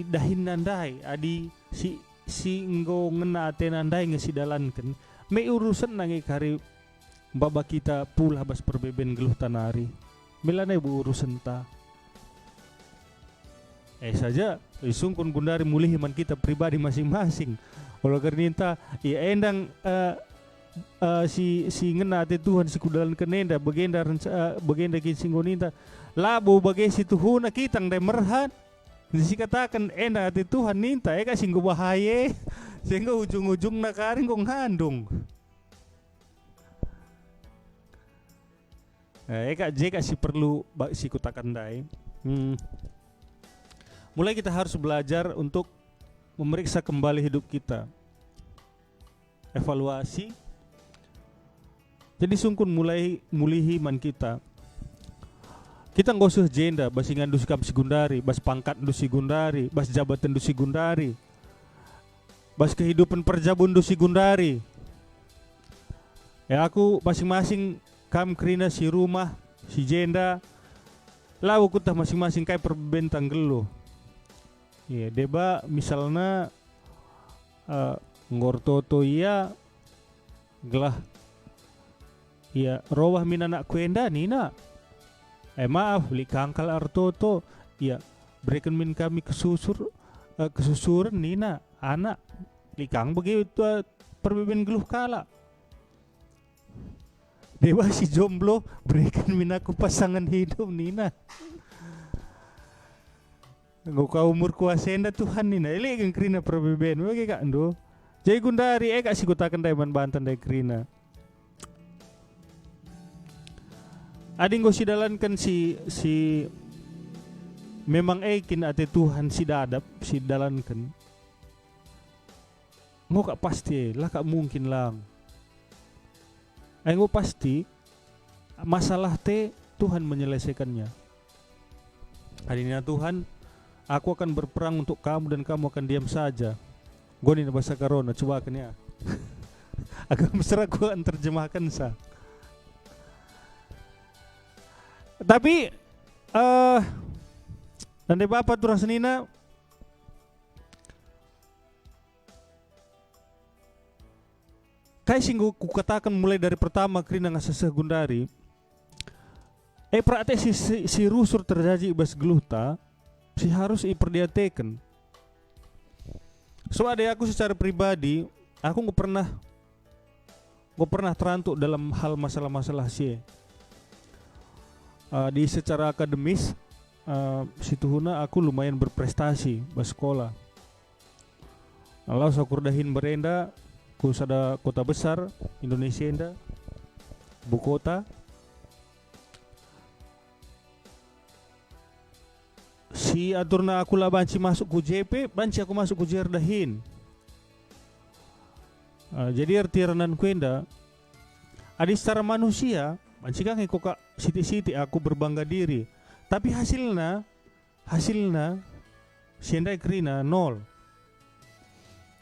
dahin nandai adi si nggo ngena atena nandai ngesi dalankan me urusan nangi kari baba kita pula bas perbeben geluh tanari melana ibu urusan ta saja isungkun gundari mulih iman kita pribadi masing-masing kalau kerninta ya endang si ngena ate Tuhan si kudalan kenenda bagenda kin singgoninta labu bagai si Tuhuna kitang dai merhat si katakan enda ate Tuhan ninta kasih singgo bahaye sehingga ujung-ujung nakaring kong handung. Jika si perlu si kutakan dai. Mulai kita harus belajar untuk memeriksa kembali hidup kita. evaluasi. Jadi sungkun mulai mulihi man kita. Kita nggak usah jenda basingan dusi kam sigundari, bas pangkat dusi gundari, bas jabatan dusi gundari, bas kehidupan perjabun dusi gundari. Ya aku masing-masing kam krina si rumah, si jenda, lalu kita masing-masing kayak perbentang gelo. Ya deba misalnya ngortoto iya gelah, ya rawah min anak kuenda nina. Maaf, li kangkal artoto, ya berikan min kami kesusuran nina anak likang begitu perbeben geluh kala. Dewa si jomblo berikan min aku pasangan hidup nina. Ngau umur kuasenda Tuhan nina, ili kan krina perbeben, bagi kak ndo. Jadi gundari kak si kutakan daiman bantan dai krina. Ading go si dalankan si memang kin ate Tuhan si dadap si dalankan. Ngo kak pasti lah kak mungkin lang. Ngo pasti masalah te Tuhan menyelesaikannya. Adina Tuhan, aku akan berperang untuk kamu dan kamu akan diam saja. Gue nih bahasa Karona, coba kan ya. Agak mesra gue akan terjemahkan sa. Tapi nanti bapak turang senina kayak singgu ku katakan mulai dari pertama krina ngasaseh gundari prate si rusur terjadi bas geluhta si harus iperdiatekan. So ada aku secara pribadi aku nggak pernah terantuk dalam hal masalah-masalah sih. Di secara akademis situhuna aku lumayan berprestasi bas sekolah. Lalu sakurdahin berenda ku sada kota besar Indonesia enda ibu kota. Si aturna aku lah banci masuk ku JP, banci aku masuk ku Jerdahin. Jadi arti renan kuenda adi secara manusia banci kang kok siti-siti aku berbangga diri. Tapi hasilnya siendai krina nol.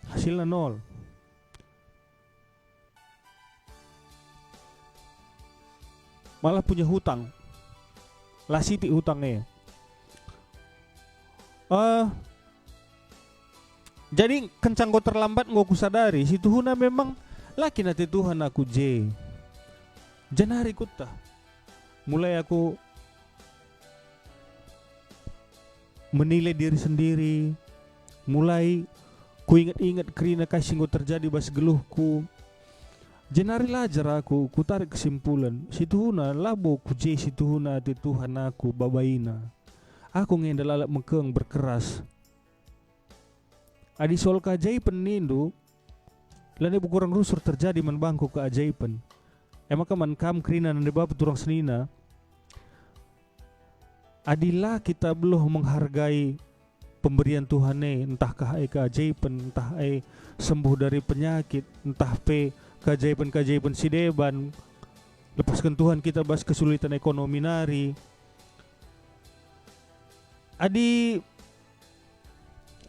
Hasilnya nol. Malah punya hutang. Lah siti hutangnya. Jadi kencang kau terlambat ngau kusadari si Tuhuna memang laki nanti Tuhan aku janari kutta. Mulai aku menilai diri sendiri, mulai ku ingat-ingat krina kasih ngau terjadi bas geluhku. Janari lajar aku, ku tarik kesimpulan si Tuhuna labo ku si Tuhuna ati Tuhan aku babaina. Aku ngenda lalap mekeng berkeras. Adi soal keajaiban nindu, lani bukurang rusur terjadi man bangku keajaiban. Emang man kam krina nande bapa turang senina. Adilah kita belum menghargai pemberian Tuhan entahkah keajaiban, entah sembuh dari penyakit, entah keajaiban si deban. Lepaskan Tuhan kita bahas kesulitan ekonomi nari. Adi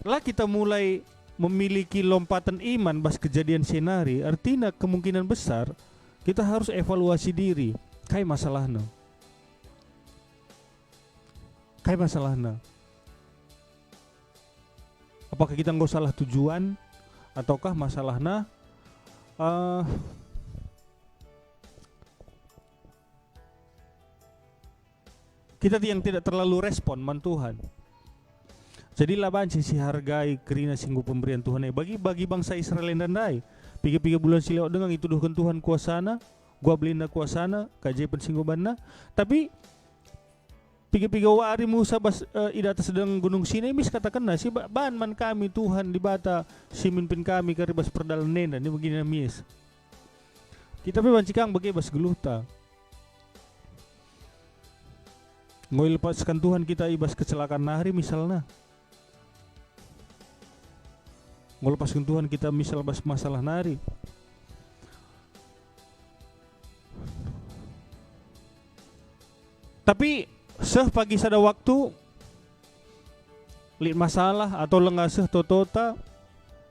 lah kita mulai memiliki lompatan iman bas kejadian senari, artinya kemungkinan besar kita harus evaluasi diri. Kai masalahna. Apakah kita nggak salah tujuan, ataukah masalahna kita yang tidak terlalu respon man Tuhan. Jadi laban si hargai kerina singgu pemberian Tuhan bagi bangsa Israel dan dai. Piga-piga bulan silau dengan itu duhkan Tuhan kuasana, gua belinda kuasana, kajepan singgu banna. Tapi piga-piga wari Musa idata sedang gunung Sinai mis katakan si ban man kami Tuhan di bata si mimpin kami karibas perdalan nena ni begini namis. Kita bebancikang bagi bas geluhta. Ngoy lepaskan Tuhan kita ibas kecelakaan hari misalnya. Ngelepaskan Tuhan kita misal bas masalah nari. Tapi pagi sada waktu lihat masalah atau lengah totota,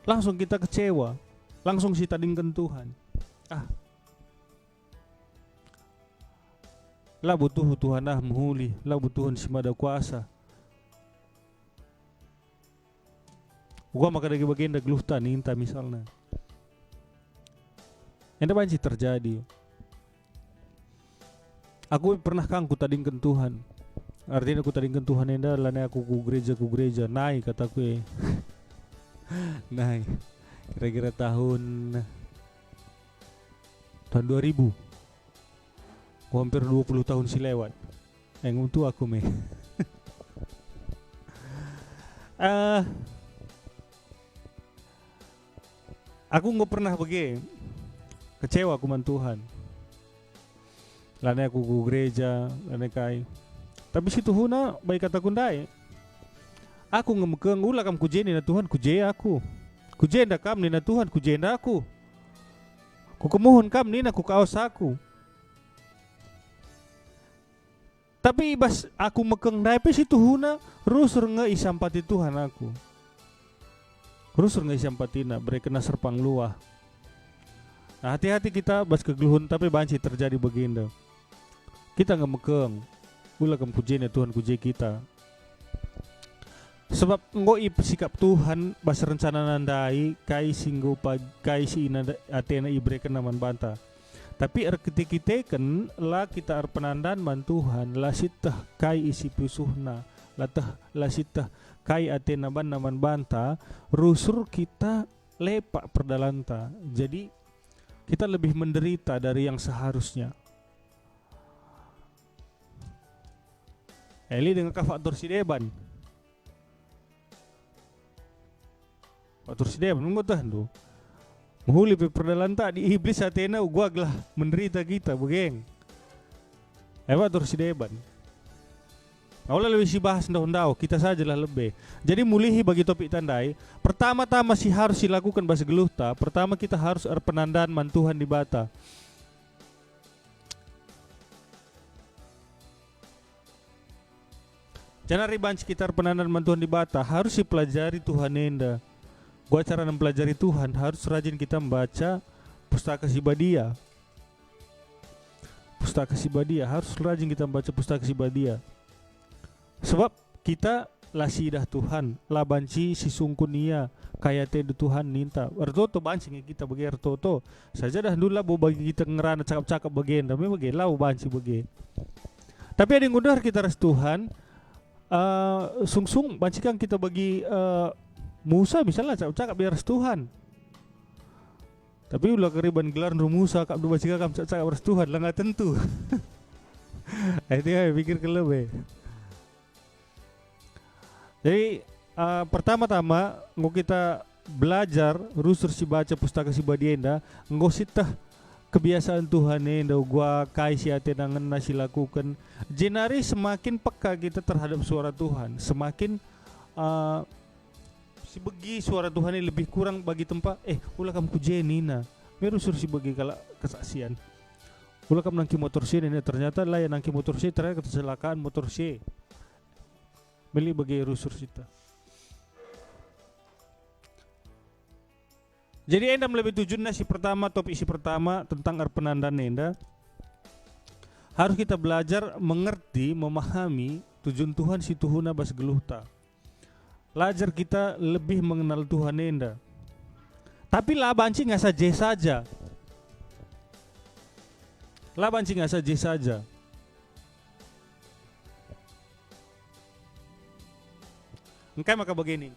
langsung kita kecewa, langsung si tadingkan Tuhan. Lah butuh Tuhan menghuli, lah butuhan si mada kuasa. Gua maka dari bagian da geluhta ninta misalnya. Yang banci terjadi. Aku pernah ku tadingkan Tuhan. Artinya aku tadingkan Tuhan enda lana aku ku gereja naik kataku naik. Kira-kira tahun 2000. Hampir 20 tahun si lewat. Yang untuk aku aku nggak pernah kecewa aku man Tuhan. Lana aku ku gereja, lana kai. Tapi situ huna baik kata kundai. Aku ngemekeng ulah kam kujeni na Tuhan kuje aku. Kujenda kam ni na Tuhan kujenda aku. Ku kemohon kam ni na ku kaos aku. Tapi bas aku mekeng dai pe situ huna rusur nge isampati Tuhan aku. Rusur nge isampatina beri kena serpang luah. Nah, hati-hati kita bas kegeluhun tapi banci terjadi begini. Kita nggak mekeng, ulah kam kujeni Tuhan kuje kita. Sebab ngoi sikap Tuhan bas rencana nandai kai singgo kai si ina atena ibre kenaman banta. Tapi ketikiteken lah kita penandan man Tuhan lah sitah kai isi pusuhna lah sitah kai atena ban naman banta rusur kita lepak perdalanta. Jadi kita lebih menderita dari yang seharusnya. Eli dengan faktor si deban. Faktor si deban mengutan tu. Menghuli perdalanta di iblis atena gua gelah menderita kita begeng. Faktor si deban. Awalnya lebih si bahas ndau-ndau, kita sajalah lebih. Jadi mulihi bagi topik tandai, pertama-tama si harus dilakukan bahasa geluhta, pertama kita harus penandaan man Tuhan di bata. Jangan riban sekitar penandaan man Tuhan di bata, harus dipelajari Tuhan enda. Gua cara mempelajari Tuhan, harus rajin kita membaca pustaka Sibadia. Pustaka Sibadia, harus rajin kita membaca pustaka Sibadia. Sebab kita lasidah Tuhan, lah banci si sungkunia kayak teh Tuhan ninta. Ertoto banci kita bagi ertoto. Saja dah dulu lah bagi kita ngerana cakap-cakap bagian, tapi bagi lah banci bagi. Tapi ada yang ngudar kita ras Tuhan, sung-sung banci kan kita bagi Musa misalnya cakap-cakap biar ras Tuhan. Tapi ulah keriban gelar Musa kap dua baca kam cakap ras Tuhan lah nggak tentu. Itu ya pikir kelebe. Jadi pertama-tama nggo kita belajar rusur si baca pustaka si badienda nggo sitah kebiasaan Tuhan enda gua kai si ate nangan nasi lakukan jenari semakin peka kita terhadap suara Tuhan, semakin si begi suara Tuhan ini lebih kurang bagi tempat ulah kamu kujenina merusur si begi kala kesaksian ulah kamu nangki motor si ini ternyata lah yang nangki motor si ternyata kecelakaan motor si beli bagi rusur sita. Jadi enda lebih tujuannya si pertama topik si pertama tentang penandaan enda harus kita belajar mengerti memahami tujuan Tuhan si Tuhuna bas geluhta. Belajar kita lebih mengenal Tuhan enda. Tapi lah banci nggak saja. Lah banci nggak saja. Engkai maka begini.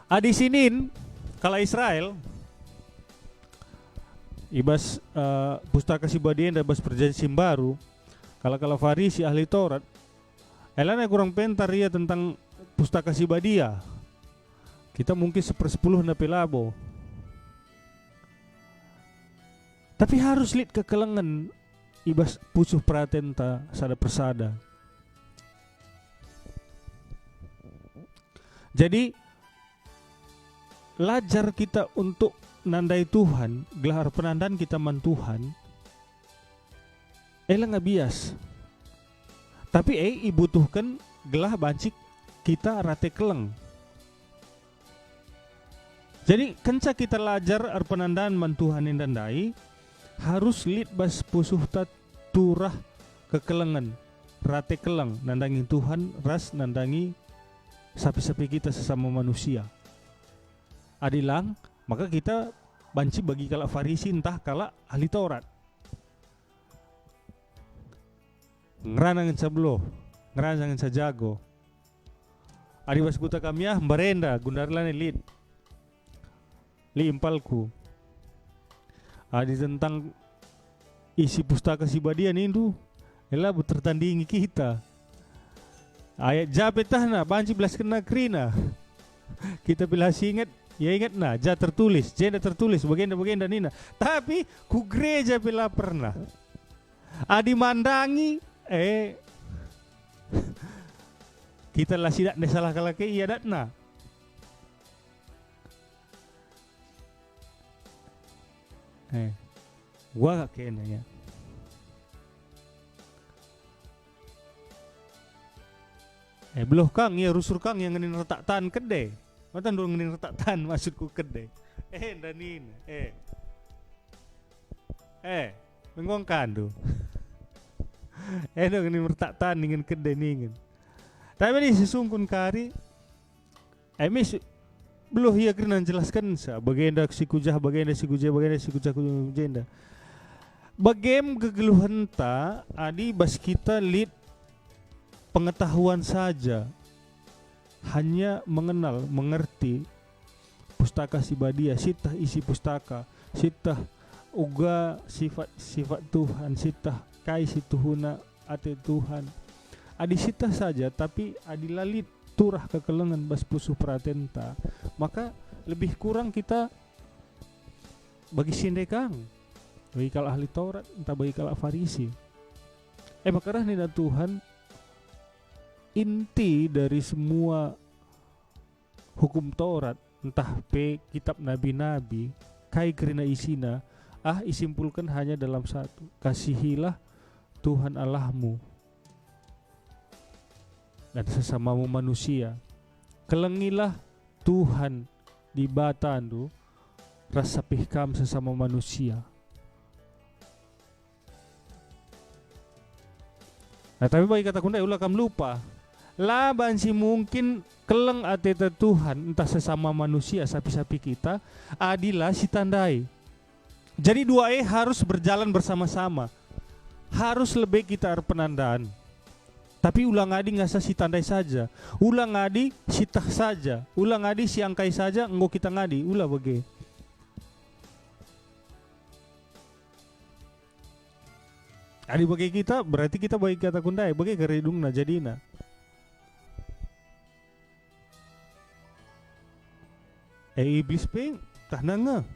Adi sinin kala Israel ibas pustaka Sibadia dan bas perjanjian baru kala Farisi ahli Taurat elana kurang pentar ya tentang pustaka Sibadia. Kita mungkin 1/10 na pelabo. Tapi harus lihat kekelengan ibas pusuh pratenta sada persada. Jadi lajar kita untuk nandai Tuhan, gelar penandaan kita man Tuhan. Ela nggak bias. Tapi ibutuhkan gelah bancik kita rate keleng. Jadi kenca kita lajar arpenandaan mantuhanin dandai harus lid bas pusuh turah kekelengan rate keleng nandangi Tuhan ras nandangi sapi-sapi kita sesama manusia. Adilang maka kita banci bagi kalak Farisi entah kalak ahli Taurat. Ngeranang sablo, ngeranang sajago. Adi bas buta kamiah barenda gundarlan lid. Li impalku. Adi tentang isi pustaka si badian itu ela tertandingi kita. Ayat japetah na banci belas kena krina. Kita bila ingat, ya ingat na, ja tertulis, jenda tertulis, bagenda nina. Tapi ku gereja bila pernah. Adi mandangi kita lah sidak ne salah kalake iya datna. Gua kena ya. Beloh kang ya rusur kang yang ngenin retak tan kedai. Matan dulu ngenin retak tan maksudku kedai. Danin. Mengongkan tuh. Dong ngenin retak tan dengan kedai ningen. Tapi ini sesungkun kari. Beloh ya kena jelaskan sa bagenda si kujah bagenda si kujah kujenda. Bagem kegeluhan ta adi bas kita lid pengetahuan saja, hanya mengenal, mengerti pustaka si badia, sitah isi pustaka, sitah uga sifat Tuhan, sitah kai si Tuhuna ate Tuhan. Adi sitah saja tapi adi lalit turah kekelengan bas pusuh pratenta, maka lebih kurang kita bagi sindekang, bagi kalak ahli Taurat, entah bagi kalak Farisi. Makarah nina Tuhan inti dari semua hukum Taurat, entah kitab nabi-nabi, kai kerina isina, isimpulkan hanya dalam satu, kasihilah Tuhan Allahmu dan sesamamu manusia. Kelengilah Tuhan di batandu rasa pihkam sesama manusia. Nah tapi bagi kata kunda ulah kam lupa. Lah bansi mungkin keleng ateta Tuhan entah sesama manusia sapi-sapi kita adilah si tandai. Jadi dua harus berjalan bersama-sama. Harus lebih kita penandaan. Tapi ulang adi ngasa si tandai saja. Ulang adi si tah saja. Ulang adi si angkai saja enggo kita ngadi. Ulah bagi. Adi bagi kita berarti kita bagi kata kundai bagi geredung na jadina. Iblis peng tah nanga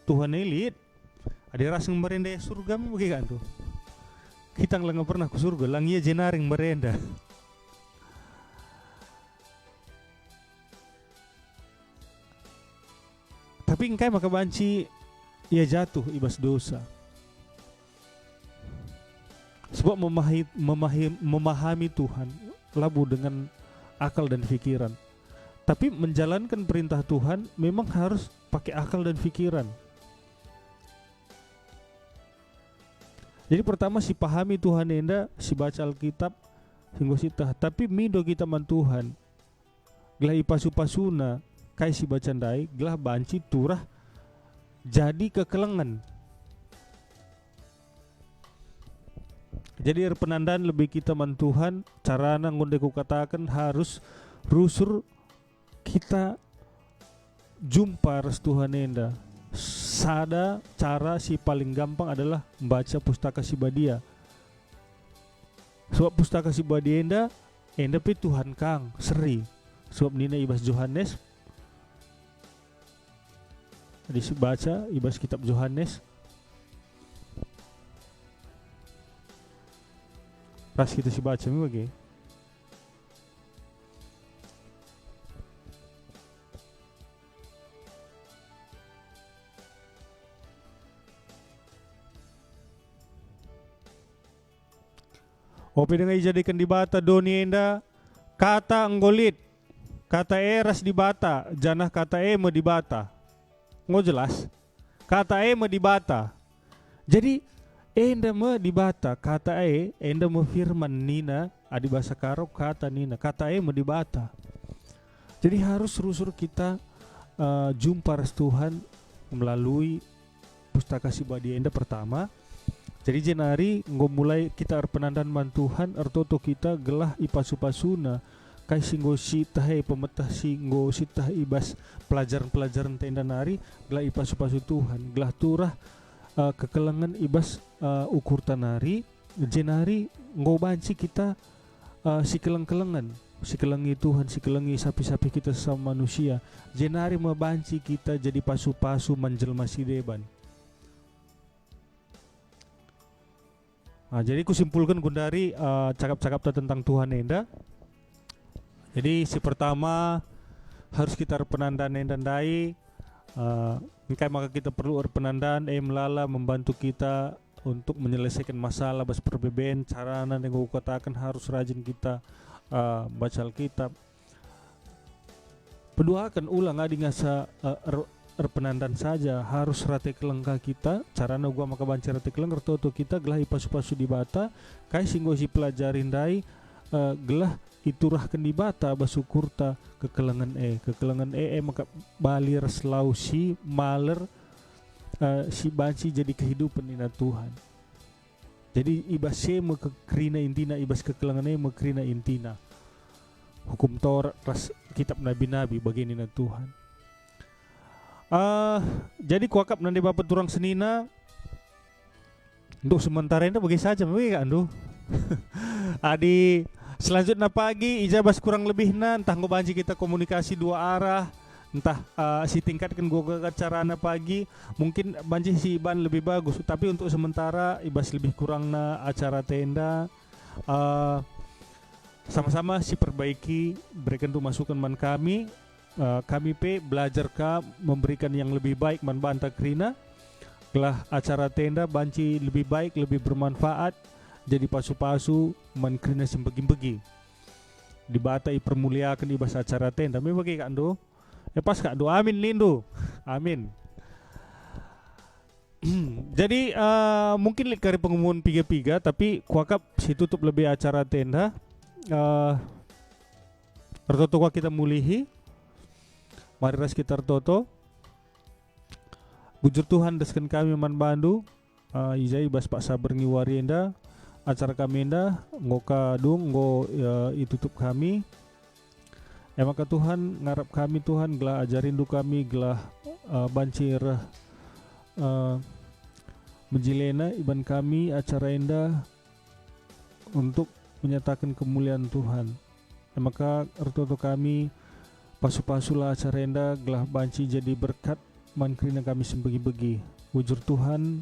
Tuhan elit ada rasa merenda surga mi bagi kan tuh. Kita nggak pernah ke surga, lang iya jenaring merenda. Tapi engkai maka banci ia jatuh ibas dosa. Sebab memahami Tuhan labu dengan akal dan pikiran. Tapi menjalankan perintah Tuhan memang harus pakai akal dan pikiran. Jadi pertama si pahami Tuhan enda, si baca Alkitab, singgo sitah. Tapi mido kita man Tuhan, gelah ipasu-pasuna, kai si bacandai, gelah banci turah, jadi kekelengan. Jadi penandaan lebih kita man Tuhan, carana ngonde ku katakan harus rusur kita jumpa res Tuhan enda. Sada cara si paling gampang adalah membaca pustaka si badia. Sebab pustaka si badia enda pe Tuhan kang seri. Sebab nina ibas Yohanes. Jadi baca ibas kitab Yohanes. Ras kita si baca mi bagi. Ope dengan dijadikan di bata doni enda kata nggolit, kata eras di bata, janah kata ema di bata. Ngo jelas, kata ema di bata. Jadi enda me di bata, kata enda me firman nina, adi bahasa karo kata nina, kata ema di bata. Jadi harus rusur kita jumpa res Tuhan melalui pustaka Sibadi enda pertama. Jadi jenari ngo mulai kita penandan man Tuhan ertoto kita gelah ipasu-pasuna kai singgo sitah pemetah singgo sitah ibas pelajaran-pelajaran tenda nari gelah ipasu-pasu Tuhan gelah turah kekelengan ibas ukur tanari jenari ngo banci kita si keleng-kelengan si kelengi Tuhan si kelengi sapi-sapi kita sama manusia jenari mabanci kita jadi pasu-pasu menjelma si deban. Nah, jadi kusimpulkan gundari cakap-cakap tentang Tuhan enda. Jadi si pertama harus kita penandan enda dai. Maka kita perlu penandan melala membantu kita untuk menyelesaikan masalah bas perbedaan carana yang gue katakan harus rajin kita baca Alkitab. Kedua akan ulang adi ngasa penandan saja harus rate kelengka kita carana gua maka banci rate keleng toto kita gelah ipasu-pasu di bata kai singgo si pelajarin dai gelah iturahkan di bata basukurta kekelengan maka balir selausi maler si banci jadi kehidupan ina Tuhan. Jadi ibas me kekrina intina ibas kekelengan mekrina intina hukum Taurat ras kitab nabi-nabi bagian ina Tuhan. Jadi kuakap nanti bapak turang senina untuk sementara ini bagi saja kan andu. Adi selanjutnya pagi ijabas kurang lebihna entah ngobanci kita komunikasi dua arah entah si tingkatkan gua carana pagi mungkin banci si ban lebih bagus tapi untuk sementara ibas lebih kurangna acara tenda sama-sama si perbaiki berikan tuh masukan man kami belajar memberikan yang lebih baik man banta krina gelah acara tenda banci lebih baik lebih bermanfaat jadi pasu-pasu man krina sembegi-begi dibatai permuliakan ibas acara tenda me bagi kak do pas kak do amin lindu amin. Jadi mungkin lihat kari pengumuman piga-piga tapi kuakap si tutup lebih acara tenda tertutup kita mulihi. Mari ras kita toto. Bujur Tuhan deskan kami man bandu. Ijai bas pak sabar ngiwari enda. Acara kami enda ngoka dung ngo itutup kami. Maka Tuhan ngarap kami Tuhan gelah ajarin du kami gelah bancir menjilena iban kami acara enda untuk menyatakan kemuliaan Tuhan. Maka ertoto kami pasu-pasulah acara enda gelah banci jadi berkat mankrina kami sembegi-begi wujur Tuhan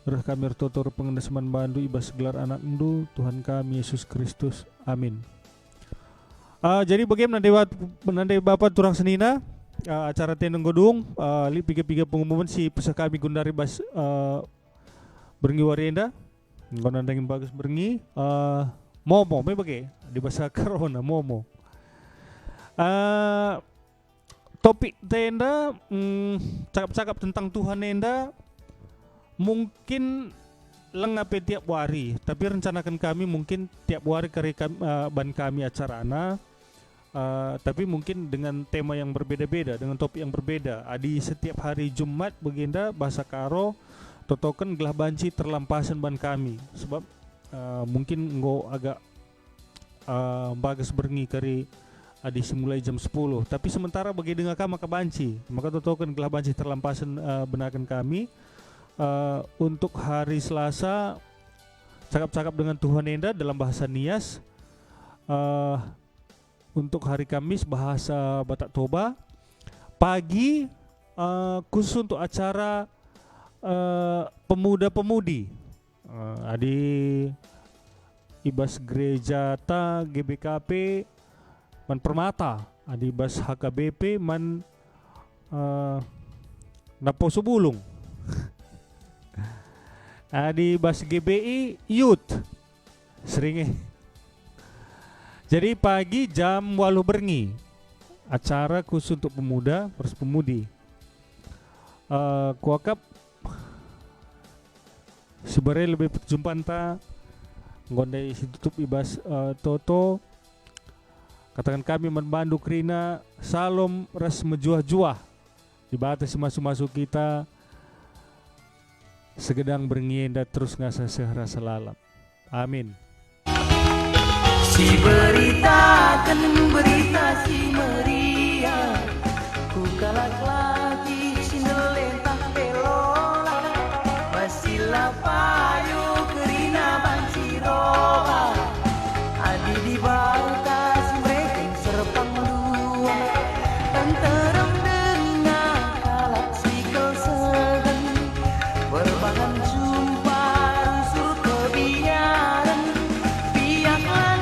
reh kami ertotor pengendasaman bandu ibas gelar anak endu Tuhan kami Yesus Kristus amin. Jadi bagaimana nanti bapak turang senina acara tendeng godung li piga-piga pengumuman si pesak kami gundari bas berngi warienda ngonandangin bagus berngi momo me bagi di bahasa corona momo. Topik tenda cakap-cakap tentang Tuhan enda mungkin lengape tiap hari tapi rencanakan kami mungkin tiap hari kari ban kami acarana tapi mungkin dengan tema yang berbeda-beda dengan topik yang berbeda adi setiap hari Jumat baginda bahasa karo totokan gelah banci terlampasan ban kami sebab mungkin ngo agak bagus berngi kari adi simulai jam 10 tapi sementara bagi dengar maka banci maka totokan gelah banci terlampasan benarkan kami untuk hari Selasa cakap-cakap dengan Tuhan enda dalam bahasa Nias untuk hari Kamis bahasa Batak Toba pagi khusus untuk acara pemuda-pemudi adi ibas gereja ta GBKP man Permata adi bas HKBP man Naposo Bulung adi bas GBI Youth Sering. Jadi pagi jam 8 bengi acara khusus untuk pemuda terus pemudi. Kuakap sebenarnya lebih perjumpaan ta ngondai si tutup ibas toto katakan kami membantu Krina salom ras mejuah-juah dibatasi masuk-masuk kita segedang berngienda terus ngasa sehara selalap. Amin. Si beritakan berita si meriah, ku kalak lagi si nelentah pelola, basilah payu kerina banci roha, adi di balta si mereka serpang dua, dan terang dengar kalak si kelsegan, berbangan jumpa unsur kebiaran, biaklah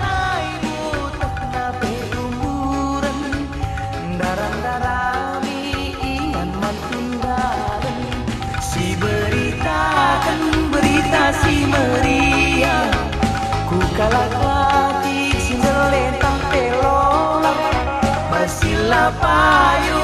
darami ingan mantundaran si beritakan berita si meriah ku kalak lagi si melentang pelolak basilah payu